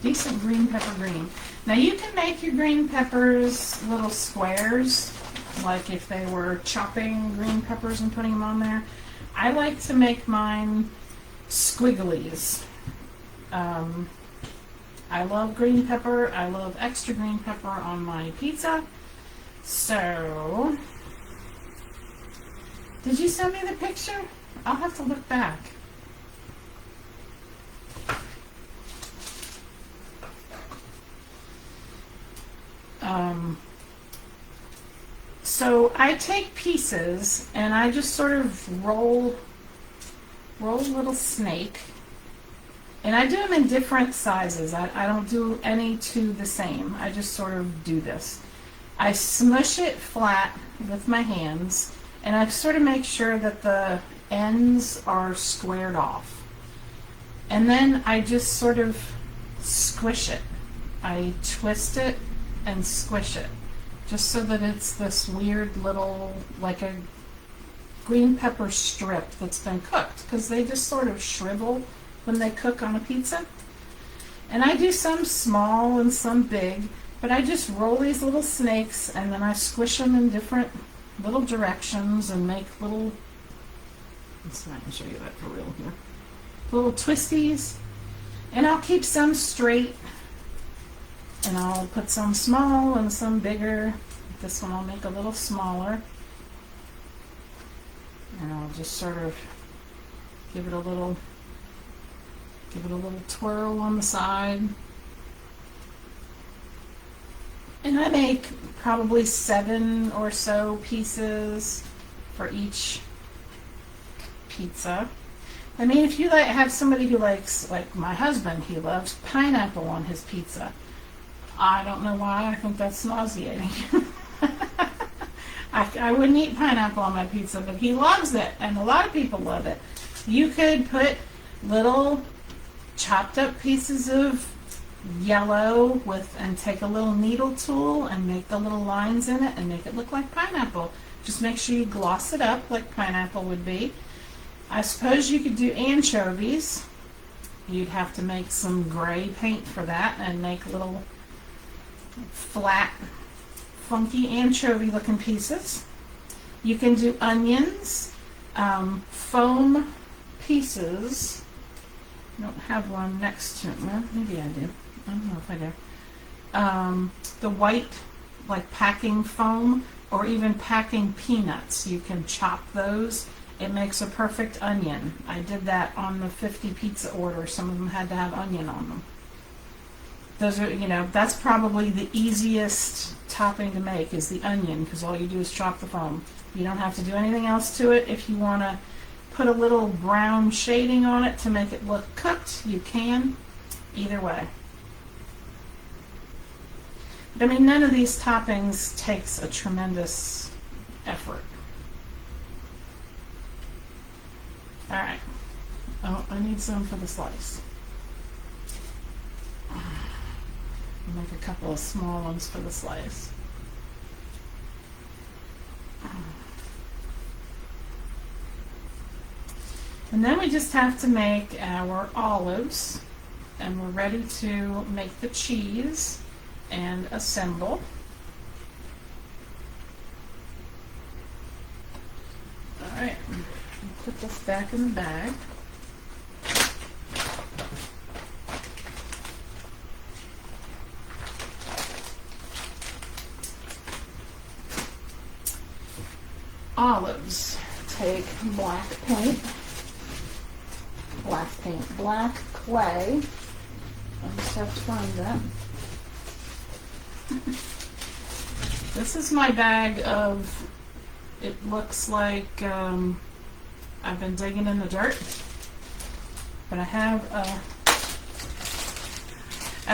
Decent green pepper green. Now you can make your green peppers little squares, like if they were chopping green peppers and putting them on there. I like to make mine squigglies. I love green pepper. I love extra green pepper on my pizza. So, did you send me the picture? I'll have to look back. So I take pieces and I just sort of roll a little snake, and I do them in different sizes. I don't do any two the same. I just sort of do this. I smush it flat with my hands, and I sort of make sure that the ends are squared off. And then I just sort of squish it. I twist it and squish it, just so that it's this weird little, like a green pepper strip that's been cooked, because they just sort of shrivel when they cook on a pizza. And I do some small and some big, but I just roll these little snakes and then I squish them in different little directions and make little, let's see if I can show you that for real here, little twisties. And I'll keep some straight, and I'll put some small and some bigger. This one I'll make a little smaller, and I'll just sort of give it a little twirl on the side. And I make probably 7 or so pieces for each pizza. I mean, if you have somebody who likes, like my husband, he loves pineapple on his pizza. I don't know why. I think that's nauseating. I wouldn't eat pineapple on my pizza, but he loves it, and a lot of people love it. You could put little chopped up pieces of yellow and take a little needle tool and make the little lines in it and make it look like pineapple. Just make sure you gloss it up like pineapple would be. I suppose you could do anchovies. You'd have to make some gray paint for that and make little flat, funky anchovy looking pieces. You can do onions, foam pieces. I don't have one next to it. Well, maybe I do. I don't know if I do. The white, like packing foam, or even packing peanuts. You can chop those. It makes a perfect onion. I did that on the 50 pizza order. Some of them had to have onion on them. Those are, that's probably the easiest topping to make is the onion, because all you do is chop the foam. You don't have to do anything else to it. If you want to put a little brown shading on it to make it look cooked, you can. Either way. But I mean, none of these toppings takes a tremendous effort. Alright. Oh, I need some for the slice. I'll make a couple of small ones for the slice. And then we just have to make our olives, and we're ready to make the cheese and assemble. Alright, put this back in the bag. Olives, take black paint, black clay. I just have to find that. This is my bag of, it looks like I've been digging in the dirt, but I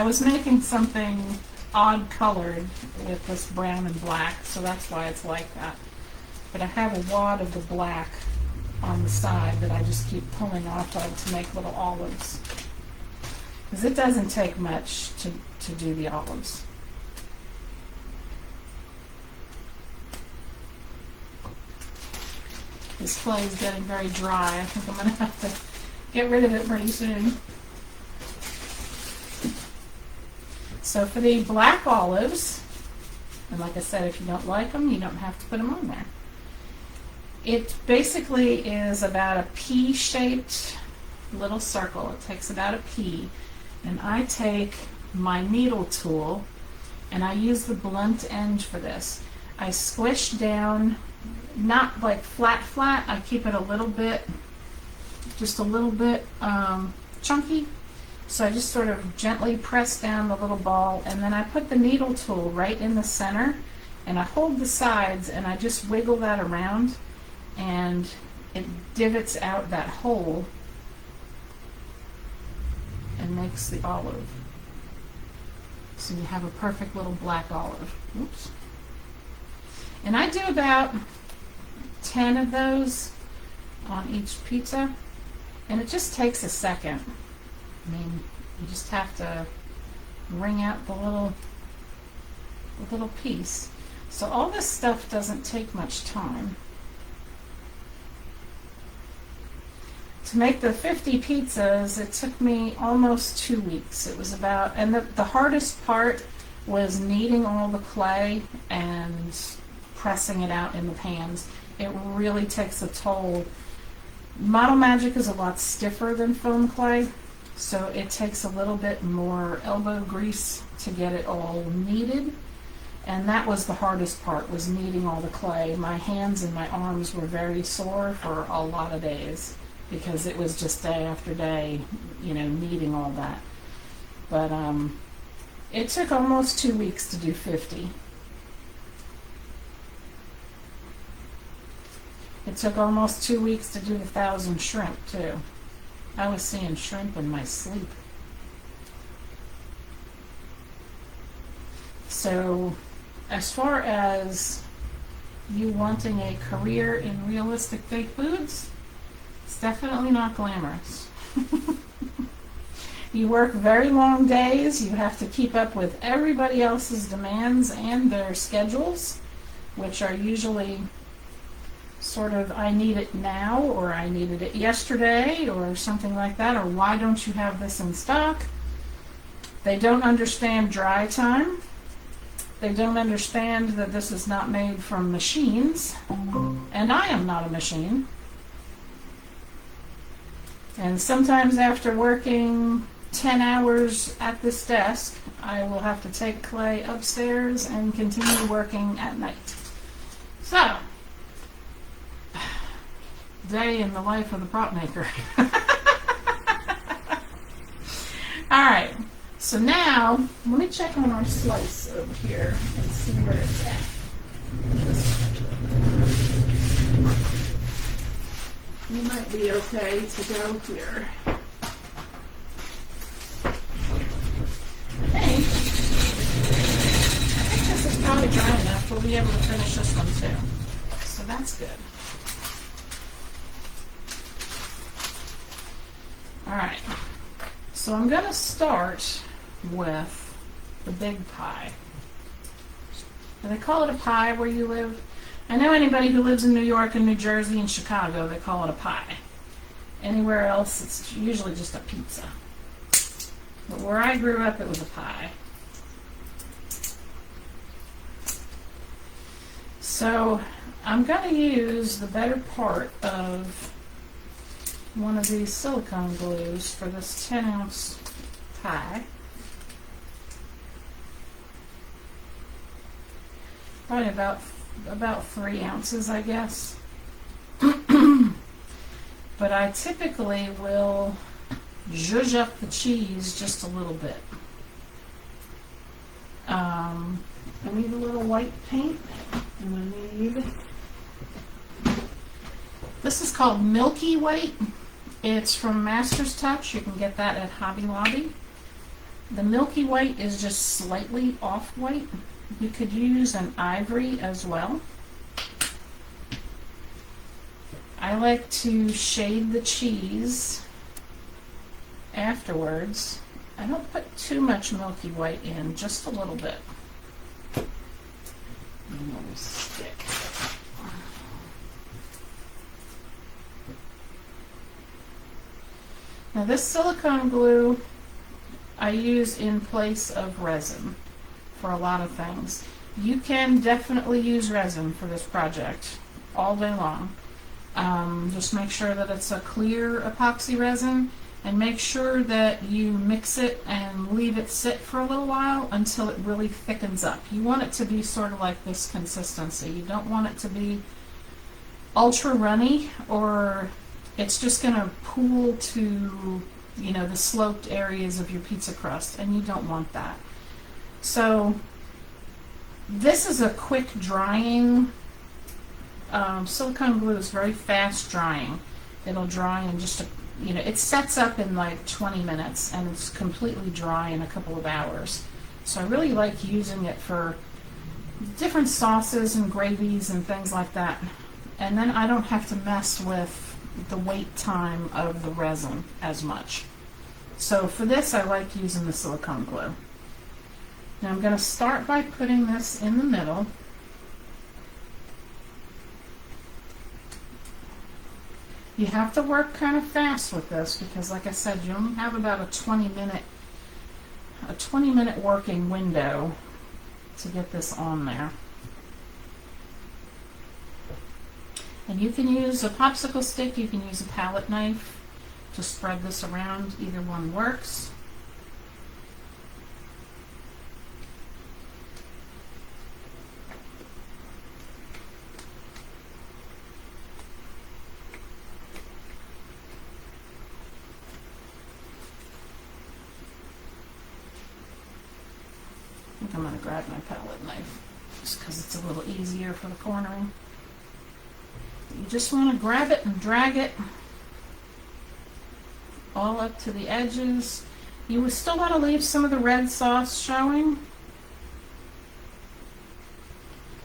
was making something odd colored with this brown and black, so that's why it's like that. But I have a wad of the black on the side that I just keep pulling off of to make little olives. Because it doesn't take much to do the olives. This clay is getting very dry. I think I'm going to have to get rid of it pretty soon. So for the black olives, and like I said, if you don't like them, you don't have to put them on there. It basically is about a pea-shaped little circle. It takes about a pea. And I take my needle tool, and I use the blunt end for this. I squish down, not like flat, I keep it a little bit, just a little bit chunky. So I just sort of gently press down the little ball, and then I put the needle tool right in the center, and I hold the sides, and I just wiggle that around, and it divots out that hole and makes the olive. So you have a perfect little black olive. Oops. And I do about 10 of those on each pizza, and it just takes a second. I mean, you just have to wring out the little piece. So all this stuff doesn't take much time. To make the 50 pizzas, it took me almost 2 weeks. It was about, and the hardest part was kneading all the clay and pressing it out in the pans. It really takes a toll. Model Magic is a lot stiffer than foam clay, so it takes a little bit more elbow grease to get it all kneaded. And that was the hardest part, was kneading all the clay. My hands and my arms were very sore for a lot of days, because it was just day after day, kneading all that. But it took almost 2 weeks to do 50. It took almost 2 weeks to do 1,000 shrimp, too. I was seeing shrimp in my sleep. So, as far as you wanting a career in realistic baked foods, it's definitely not glamorous. You work very long days. You have to keep up with everybody else's demands and their schedules, which are usually sort of, I need it now, or I needed it yesterday, or something like that, or why don't you have this in stock? They don't understand dry time. They don't understand that this is not made from machines, and I am not a machine. And sometimes after working 10 hours at this desk, I will have to take clay upstairs and continue working at night. So, day in the life of the prop maker. Alright, so now, let me check on our slice over here and see where it's at. You might be okay to go here. I think this is probably dry enough. We'll be able to finish this one too. So that's good. Alright, so I'm going to start with the big pie. Do they call it a pie where you live? I know anybody who lives in New York and New Jersey and Chicago, they call it a pie. Anywhere else, it's usually just a pizza. But where I grew up, it was a pie. So I'm going to use the better part of one of these silicone glues for this 10-ounce pie. Probably about 3 ounces, I guess. But I typically will zhuzh up the cheese just a little bit. I need a little white paint, and I need, this is called Milky White. It's from Master's Touch. You can get that at Hobby Lobby. The Milky White is just slightly off-white. You could use an ivory as well. I like to shade the cheese afterwards. I don't put too much Milky White in, just a little bit. And let me stick. Now this silicone glue I use in place of resin for a lot of things. You can definitely use resin for this project all day long. Just make sure that it's a clear epoxy resin, and make sure that you mix it and leave it sit for a little while until it really thickens up. You want it to be sort of like this consistency. You don't want it to be ultra runny, or it's just going to pool to, you know, the sloped areas of your pizza crust, and you don't want that. So this is a quick drying. Silicone glue is very fast drying. It'll dry in just a, you know, it sets up in like 20 minutes and it's completely dry in a couple of hours. So I really like using it for different sauces and gravies and things like that. And then I don't have to mess with the wait time of the resin as much. So for this, I like using the silicone glue. Now I'm going to start by putting this in the middle. You have to work kind of fast with this because, like I said, you only have about a 20 minute working window to get this on there. And you can use a popsicle stick, you can use a palette knife to spread this around. Either one works. I think I'm going to grab my palette knife just because it's a little easier for the cornering. You just want to grab it and drag it all up to the edges. You would still want to leave some of the red sauce showing,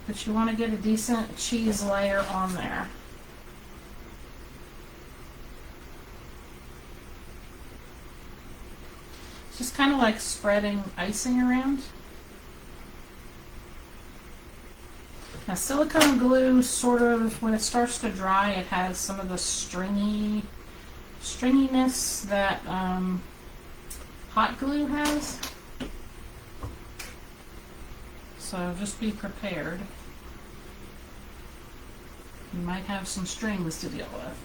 but you want to get a decent cheese layer on there. It's just kind of like spreading icing around. Now silicone glue sort of, when it starts to dry, it has some of the stringiness that hot glue has. So just be prepared. You might have some strings to deal with.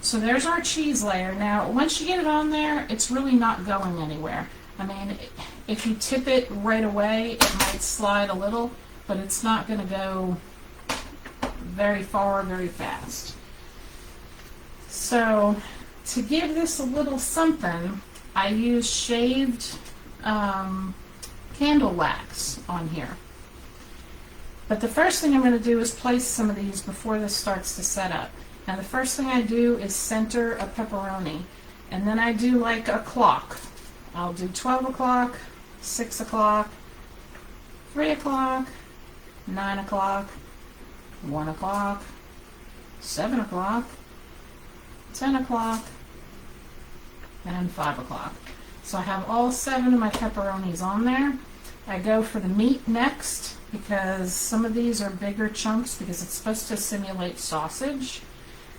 So there's our cheese layer. Now, once you get it on there, it's really not going anywhere. I mean, if you tip it right away, it might slide a little, but it's not going to go very far, very fast. So to give this a little something, I use shaved candle wax on here. But the first thing I'm going to do is place some of these before this starts to set up. Now the first thing I do is center a pepperoni, and then I do like a clock. I'll do 12 o'clock, 6 o'clock, 3 o'clock, 9 o'clock, 1 o'clock, 7 o'clock, 10 o'clock, and 5 o'clock. So I have all 7 of my pepperonis on there. I go for the meat next because some of these are bigger chunks because it's supposed to simulate sausage.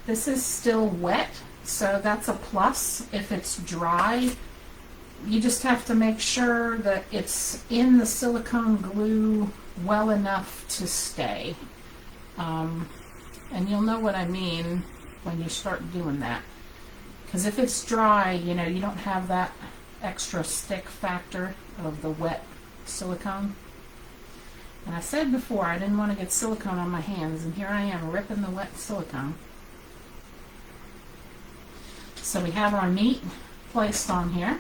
This is still wet, so that's a plus. If it's dry, you just have to make sure that it's in the silicone glue well enough to stay. And you'll know what I mean when you start doing that. Because if it's dry, you know, you don't have that extra stick factor of the wet silicone. And I said before I didn't want to get silicone on my hands, and here I am ripping the wet silicone. So we have our meat placed on here.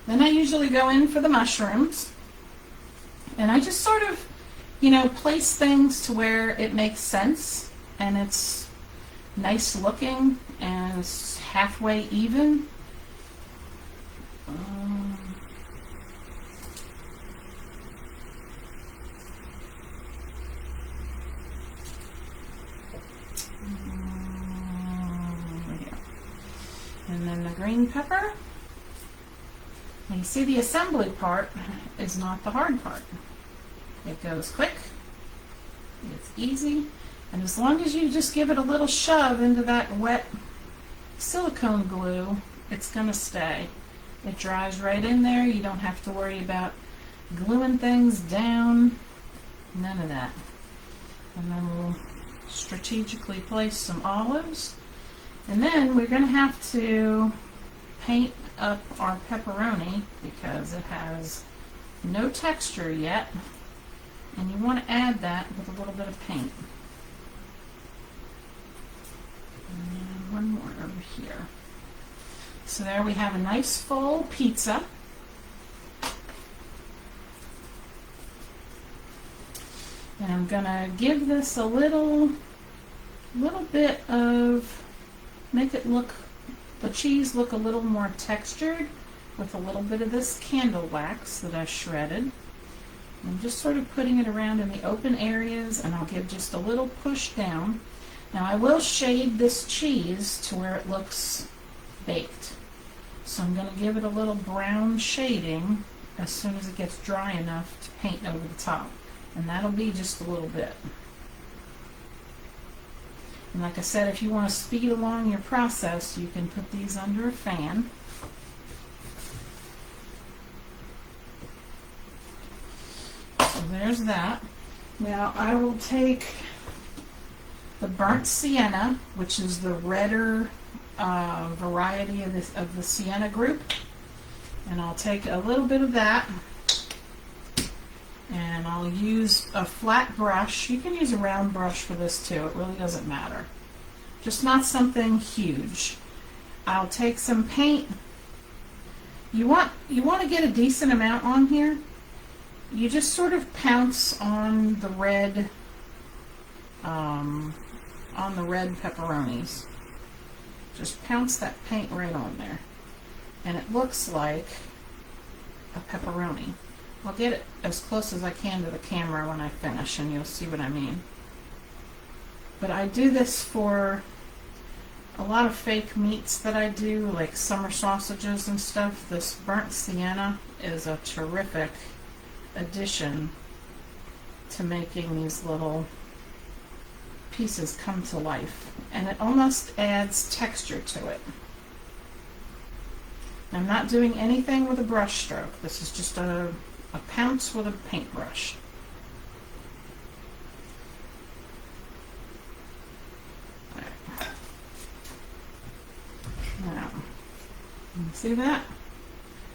Then I usually go in for the mushrooms, and I just sort of, you know, place things to where it makes sense and it's nice looking and it's halfway even. And then the green pepper. And you see the assembly part is not the hard part. It goes quick, it's easy, and as long as you just give it a little shove into that wet silicone glue, it's going to stay. It dries right in there. You don't have to worry about gluing things down, none of that. And then we'll strategically place some olives. And then we're going to have to paint up our pepperoni because it has no texture yet, and you want to add that with a little bit of paint. And one more over here. So there we have a nice full pizza. And I'm going to give this a little bit of, make it look, the cheese look a little more textured with a little bit of this candle wax that I shredded. I'm just sort of putting it around in the open areas, and I'll give just a little push down. Now I will shade this cheese to where it looks baked. So I'm going to give it a little brown shading as soon as it gets dry enough to paint over the top. And that'll be just a little bit. And like I said, if you want to speed along your process, you can put these under a fan. So there's that. Now I will take the burnt sienna, which is the redder variety of the sienna group, and I'll take a little bit of that, and I'll use a flat brush. You can use a round brush for this too, it really doesn't matter. Just not something huge. I'll take some paint. You want to get a decent amount on here. You just sort of pounce on the red pepperonis. Just pounce that paint right on there, and it looks like a pepperoni. I'll get it as close as I can to the camera when I finish, and you'll see what I mean. But I do this for a lot of fake meats that I do, like summer sausages and stuff, this burnt sienna is a terrific addition to making these little pieces come to life. And it almost adds texture to it. I'm not doing anything with a brush stroke. This is just a pounce with a paintbrush. Now, see that?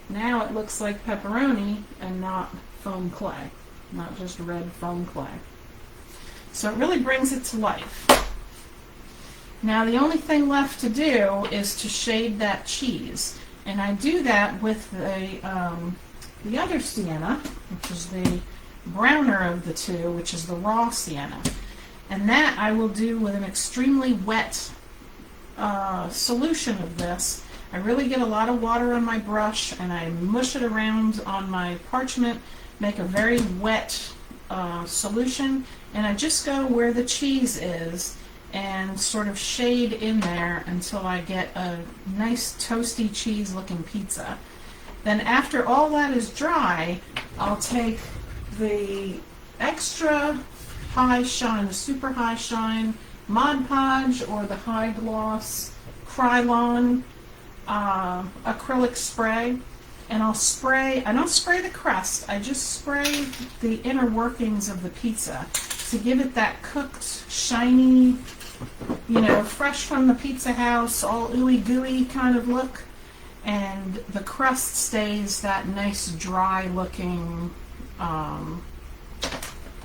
Now it looks like pepperoni and not foam clay, not just red foam clay. So it really brings it to life. Now the only thing left to do is to shade that cheese. And I do that with the other sienna, which is the browner of the two, which is the raw sienna. And that I will do with an extremely wet solution of this. I really get a lot of water on my brush and I mush it around on my parchment, make a very wet solution, and I just go where the cheese is and sort of shade in there until I get a nice toasty cheese looking pizza. Then after all that is dry, I'll take the extra high shine, the super high shine Mod Podge or the high gloss Krylon acrylic spray, and I'll spray, I don't spray the crust, I just spray the inner workings of the pizza to give it that cooked, shiny, you know, fresh from the pizza house, all ooey gooey kind of look, and the crust stays that nice dry looking,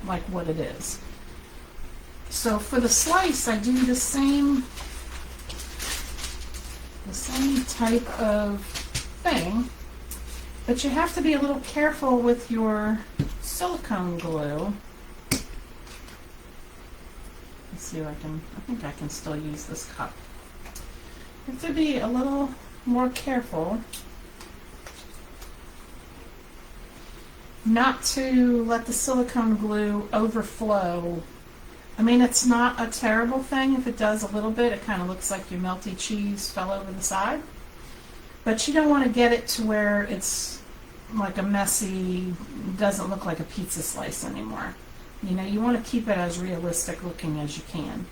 like what it is. So for the slice, I do the same type of thing, but you have to be a little careful with your silicone glue. Let's see if I think I can still use this cup. You have to be a little more careful not to let the silicone glue overflow. I mean, it's not a terrible thing if it does a little bit. It kind of looks like your melty cheese fell over the side. But you don't want to get it to where it's like a messy, doesn't look like a pizza slice anymore. You know, you want to keep it as realistic looking as you can.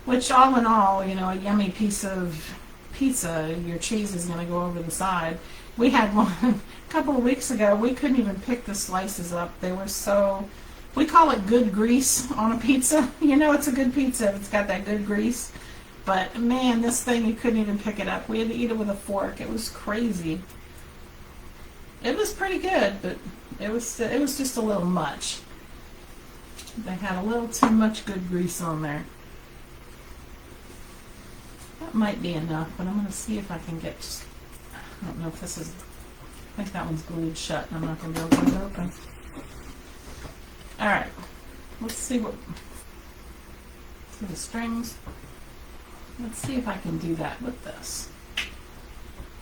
Which all in all, you know, a yummy piece of pizza, your cheese is going to go over the side. We had one a couple of weeks ago. We couldn't even pick the slices up. They were so... We call it good grease on a pizza. You know it's a good pizza if it's got that good grease. But man, this thing, you couldn't even pick it up. We had to eat it with a fork. It was crazy. It was pretty good, but it was just a little much. They had a little too much good grease on there. That might be enough, but I'm going to see if I can get just... I don't know if this is... I think that one's glued shut and I'm not going to be able to get it open. Alright, let's see what, see the strings. Let's see if I can do that with this.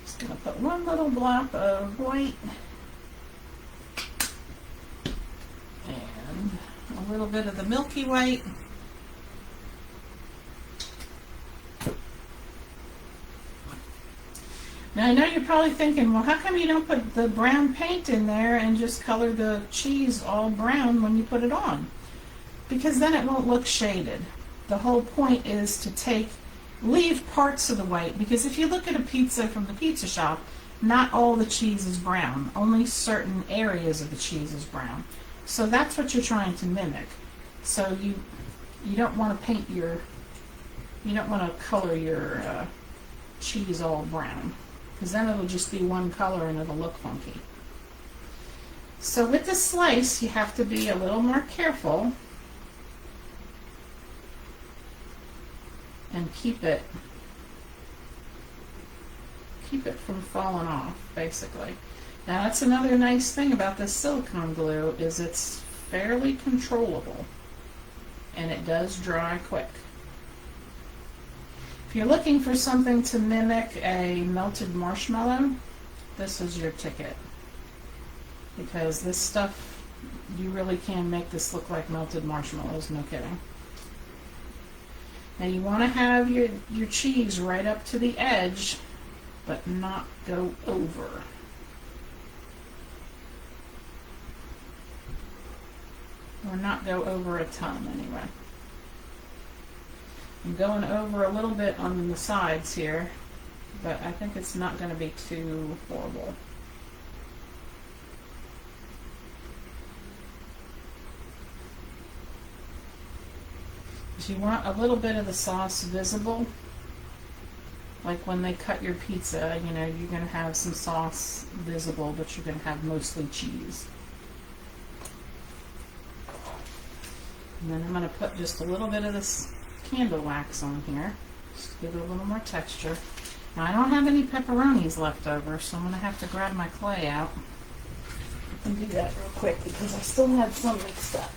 Just going to put one little blob of white and a little bit of the milky white. Now I know you're probably thinking, well, how come you don't put the brown paint in there and just color the cheese all brown when you put it on? Because then it won't look shaded. The whole point is to leave parts of the white, because if you look at a pizza from the pizza shop, not all the cheese is brown. Only certain areas of the cheese is brown. So that's what you're trying to mimic. So you don't want to paint your, you don't want to color your cheese all brown, because then it'll just be one color and it'll look funky. So with the slice, you have to be a little more careful and keep it from falling off, basically. Now that's another nice thing about this silicone glue, is it's fairly controllable and it does dry quick. If you're looking for something to mimic a melted marshmallow, this is your ticket. Because this stuff, you really can make this look like melted marshmallows, no kidding. Now you want to have your cheese right up to the edge, but not go over. Or not go over a ton anyway. I'm going over a little bit on the sides here, but I think it's not going to be too horrible. You want a little bit of the sauce visible. Like when they cut your pizza, you know, you're going to have some sauce visible, but you're going to have mostly cheese. And then I'm going to put just a little bit of this candle wax on here, just to give it a little more texture. Now I don't have any pepperonis left over, so I'm going to have to grab my clay out and do that real quick because I still have some mixed up.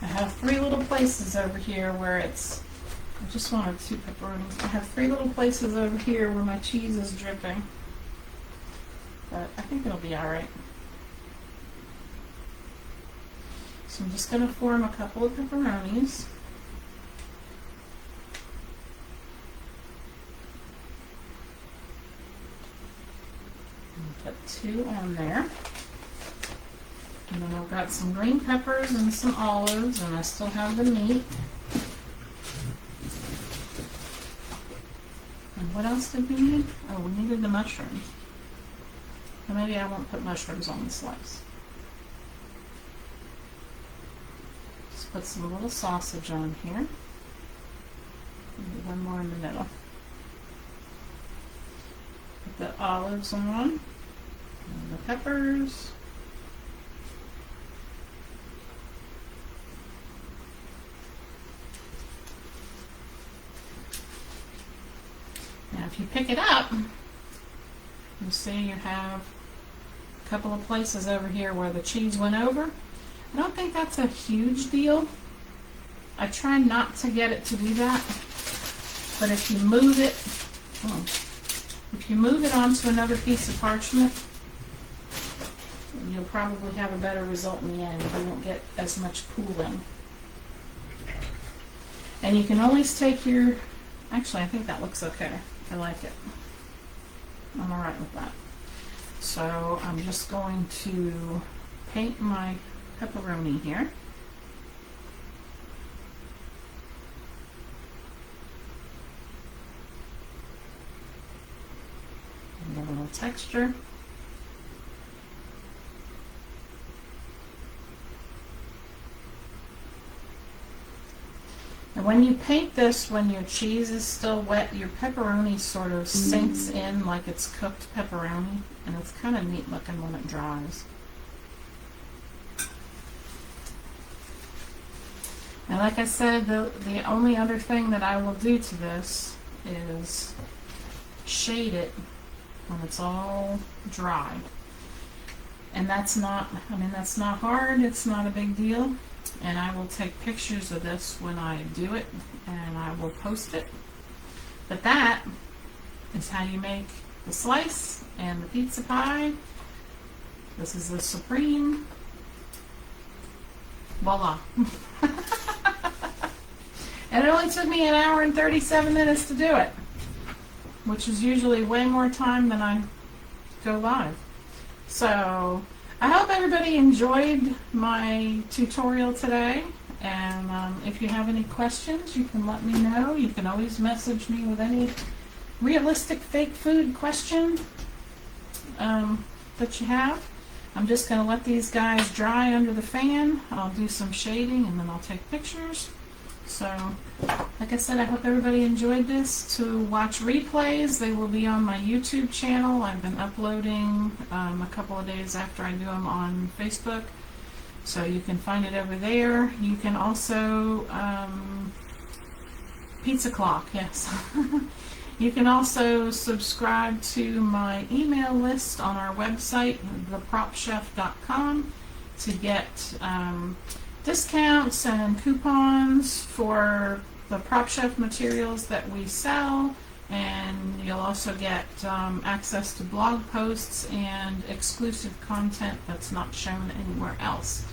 I have 3 little places over here where it's, I just wanted 2 pepperonis. I have 3 little places over here where my cheese is dripping. But I think it'll be alright. So I'm just going to form a couple of pepperonis. Put 2 on there. And then I've got some green peppers and some olives, and I still have the meat. And what else did we need? Oh, we needed the mushrooms. Or maybe I won't put mushrooms on the slice. Just put some little sausage on here. Maybe one more in the middle. Put the olives on, and the peppers. Now if you pick it up, you see you have a couple of places over here where the cheese went over. I don't think that's a huge deal. I try not to get it to do that, but if you move it, onto another piece of parchment, you'll probably have a better result in the end. You won't get as much pooling. And you can always take your, actually I think that looks okay. I like it. I'm alright with that. So I'm just going to paint my pepperoni here. And a little texture. And when you paint this, when your cheese is still wet, your pepperoni sort of sinks in like it's cooked pepperoni, and it's kind of neat looking when it dries. And like I said, the only other thing that I will do to this is shade it when it's all dry. And that's not, that's not hard, it's not a big deal. And I will take pictures of this when I do it, and I will post it. But that is how you make the slice and the pizza pie. This is the supreme. Voila. And it only took me 1 hour and 37 minutes to do it, which is usually way more time than I go live. So I hope everybody enjoyed my tutorial today, and if you have any questions, you can let me know. You can always message me with any realistic fake food question that you have. I'm just going to let these guys dry under the fan. I'll do some shading, and then I'll take pictures. So, like I said, I hope everybody enjoyed this. To watch replays, they will be on my YouTube channel. I've been uploading a couple of days after I do them on Facebook, so you can find it over there. You can also, Pizza Clock, yes. You can also subscribe to my email list on our website, thepropchef.com, to get discounts and coupons for the PropChef materials that we sell, and you'll also get access to blog posts and exclusive content that's not shown anywhere else.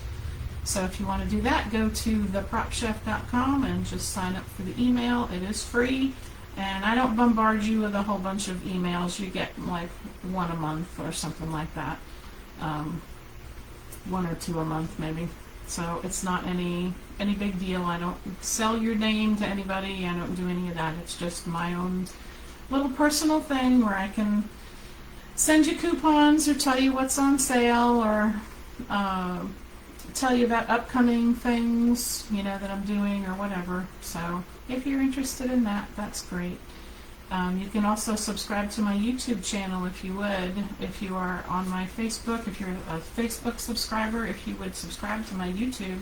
So if you want to do that, go to thepropchef.com and just sign up for the email. It is free, and I don't bombard you with a whole bunch of emails. You get like one a month or something like that, one or two a month maybe. So it's not any big deal. I don't sell your name to anybody. I don't do any of that. It's just my own little personal thing where I can send you coupons or tell you what's on sale, or tell you about upcoming things, you know, that I'm doing or whatever. So if you're interested in that, that's great. You can also subscribe to my YouTube channel if you would. If you are on my Facebook, if you're a Facebook subscriber, if you would subscribe to my YouTube,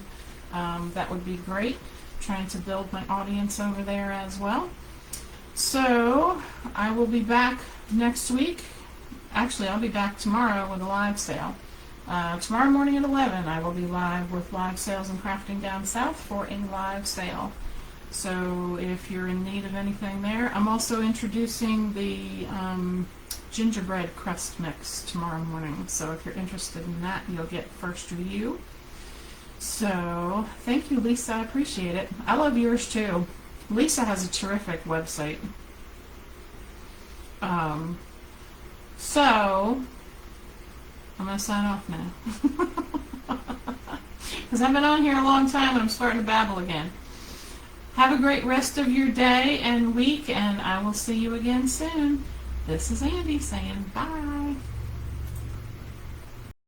that would be great. Trying to build my audience over there as well. So I will be back next week. Actually, I'll be back tomorrow with a live sale. Tomorrow morning at 11, I will be live with Live Sales and Crafting Down South for a live sale. So if you're in need of anything there, I'm also introducing the gingerbread crust mix tomorrow morning. So if you're interested in that, you'll get first review. So thank you, Lisa. I appreciate it. I love yours too. Lisa has a terrific website. So I'm going to sign off now. Because I've been on here a long time and I'm starting to babble again. Have a great rest of your day and week, and I will see you again soon. This is Andy saying bye.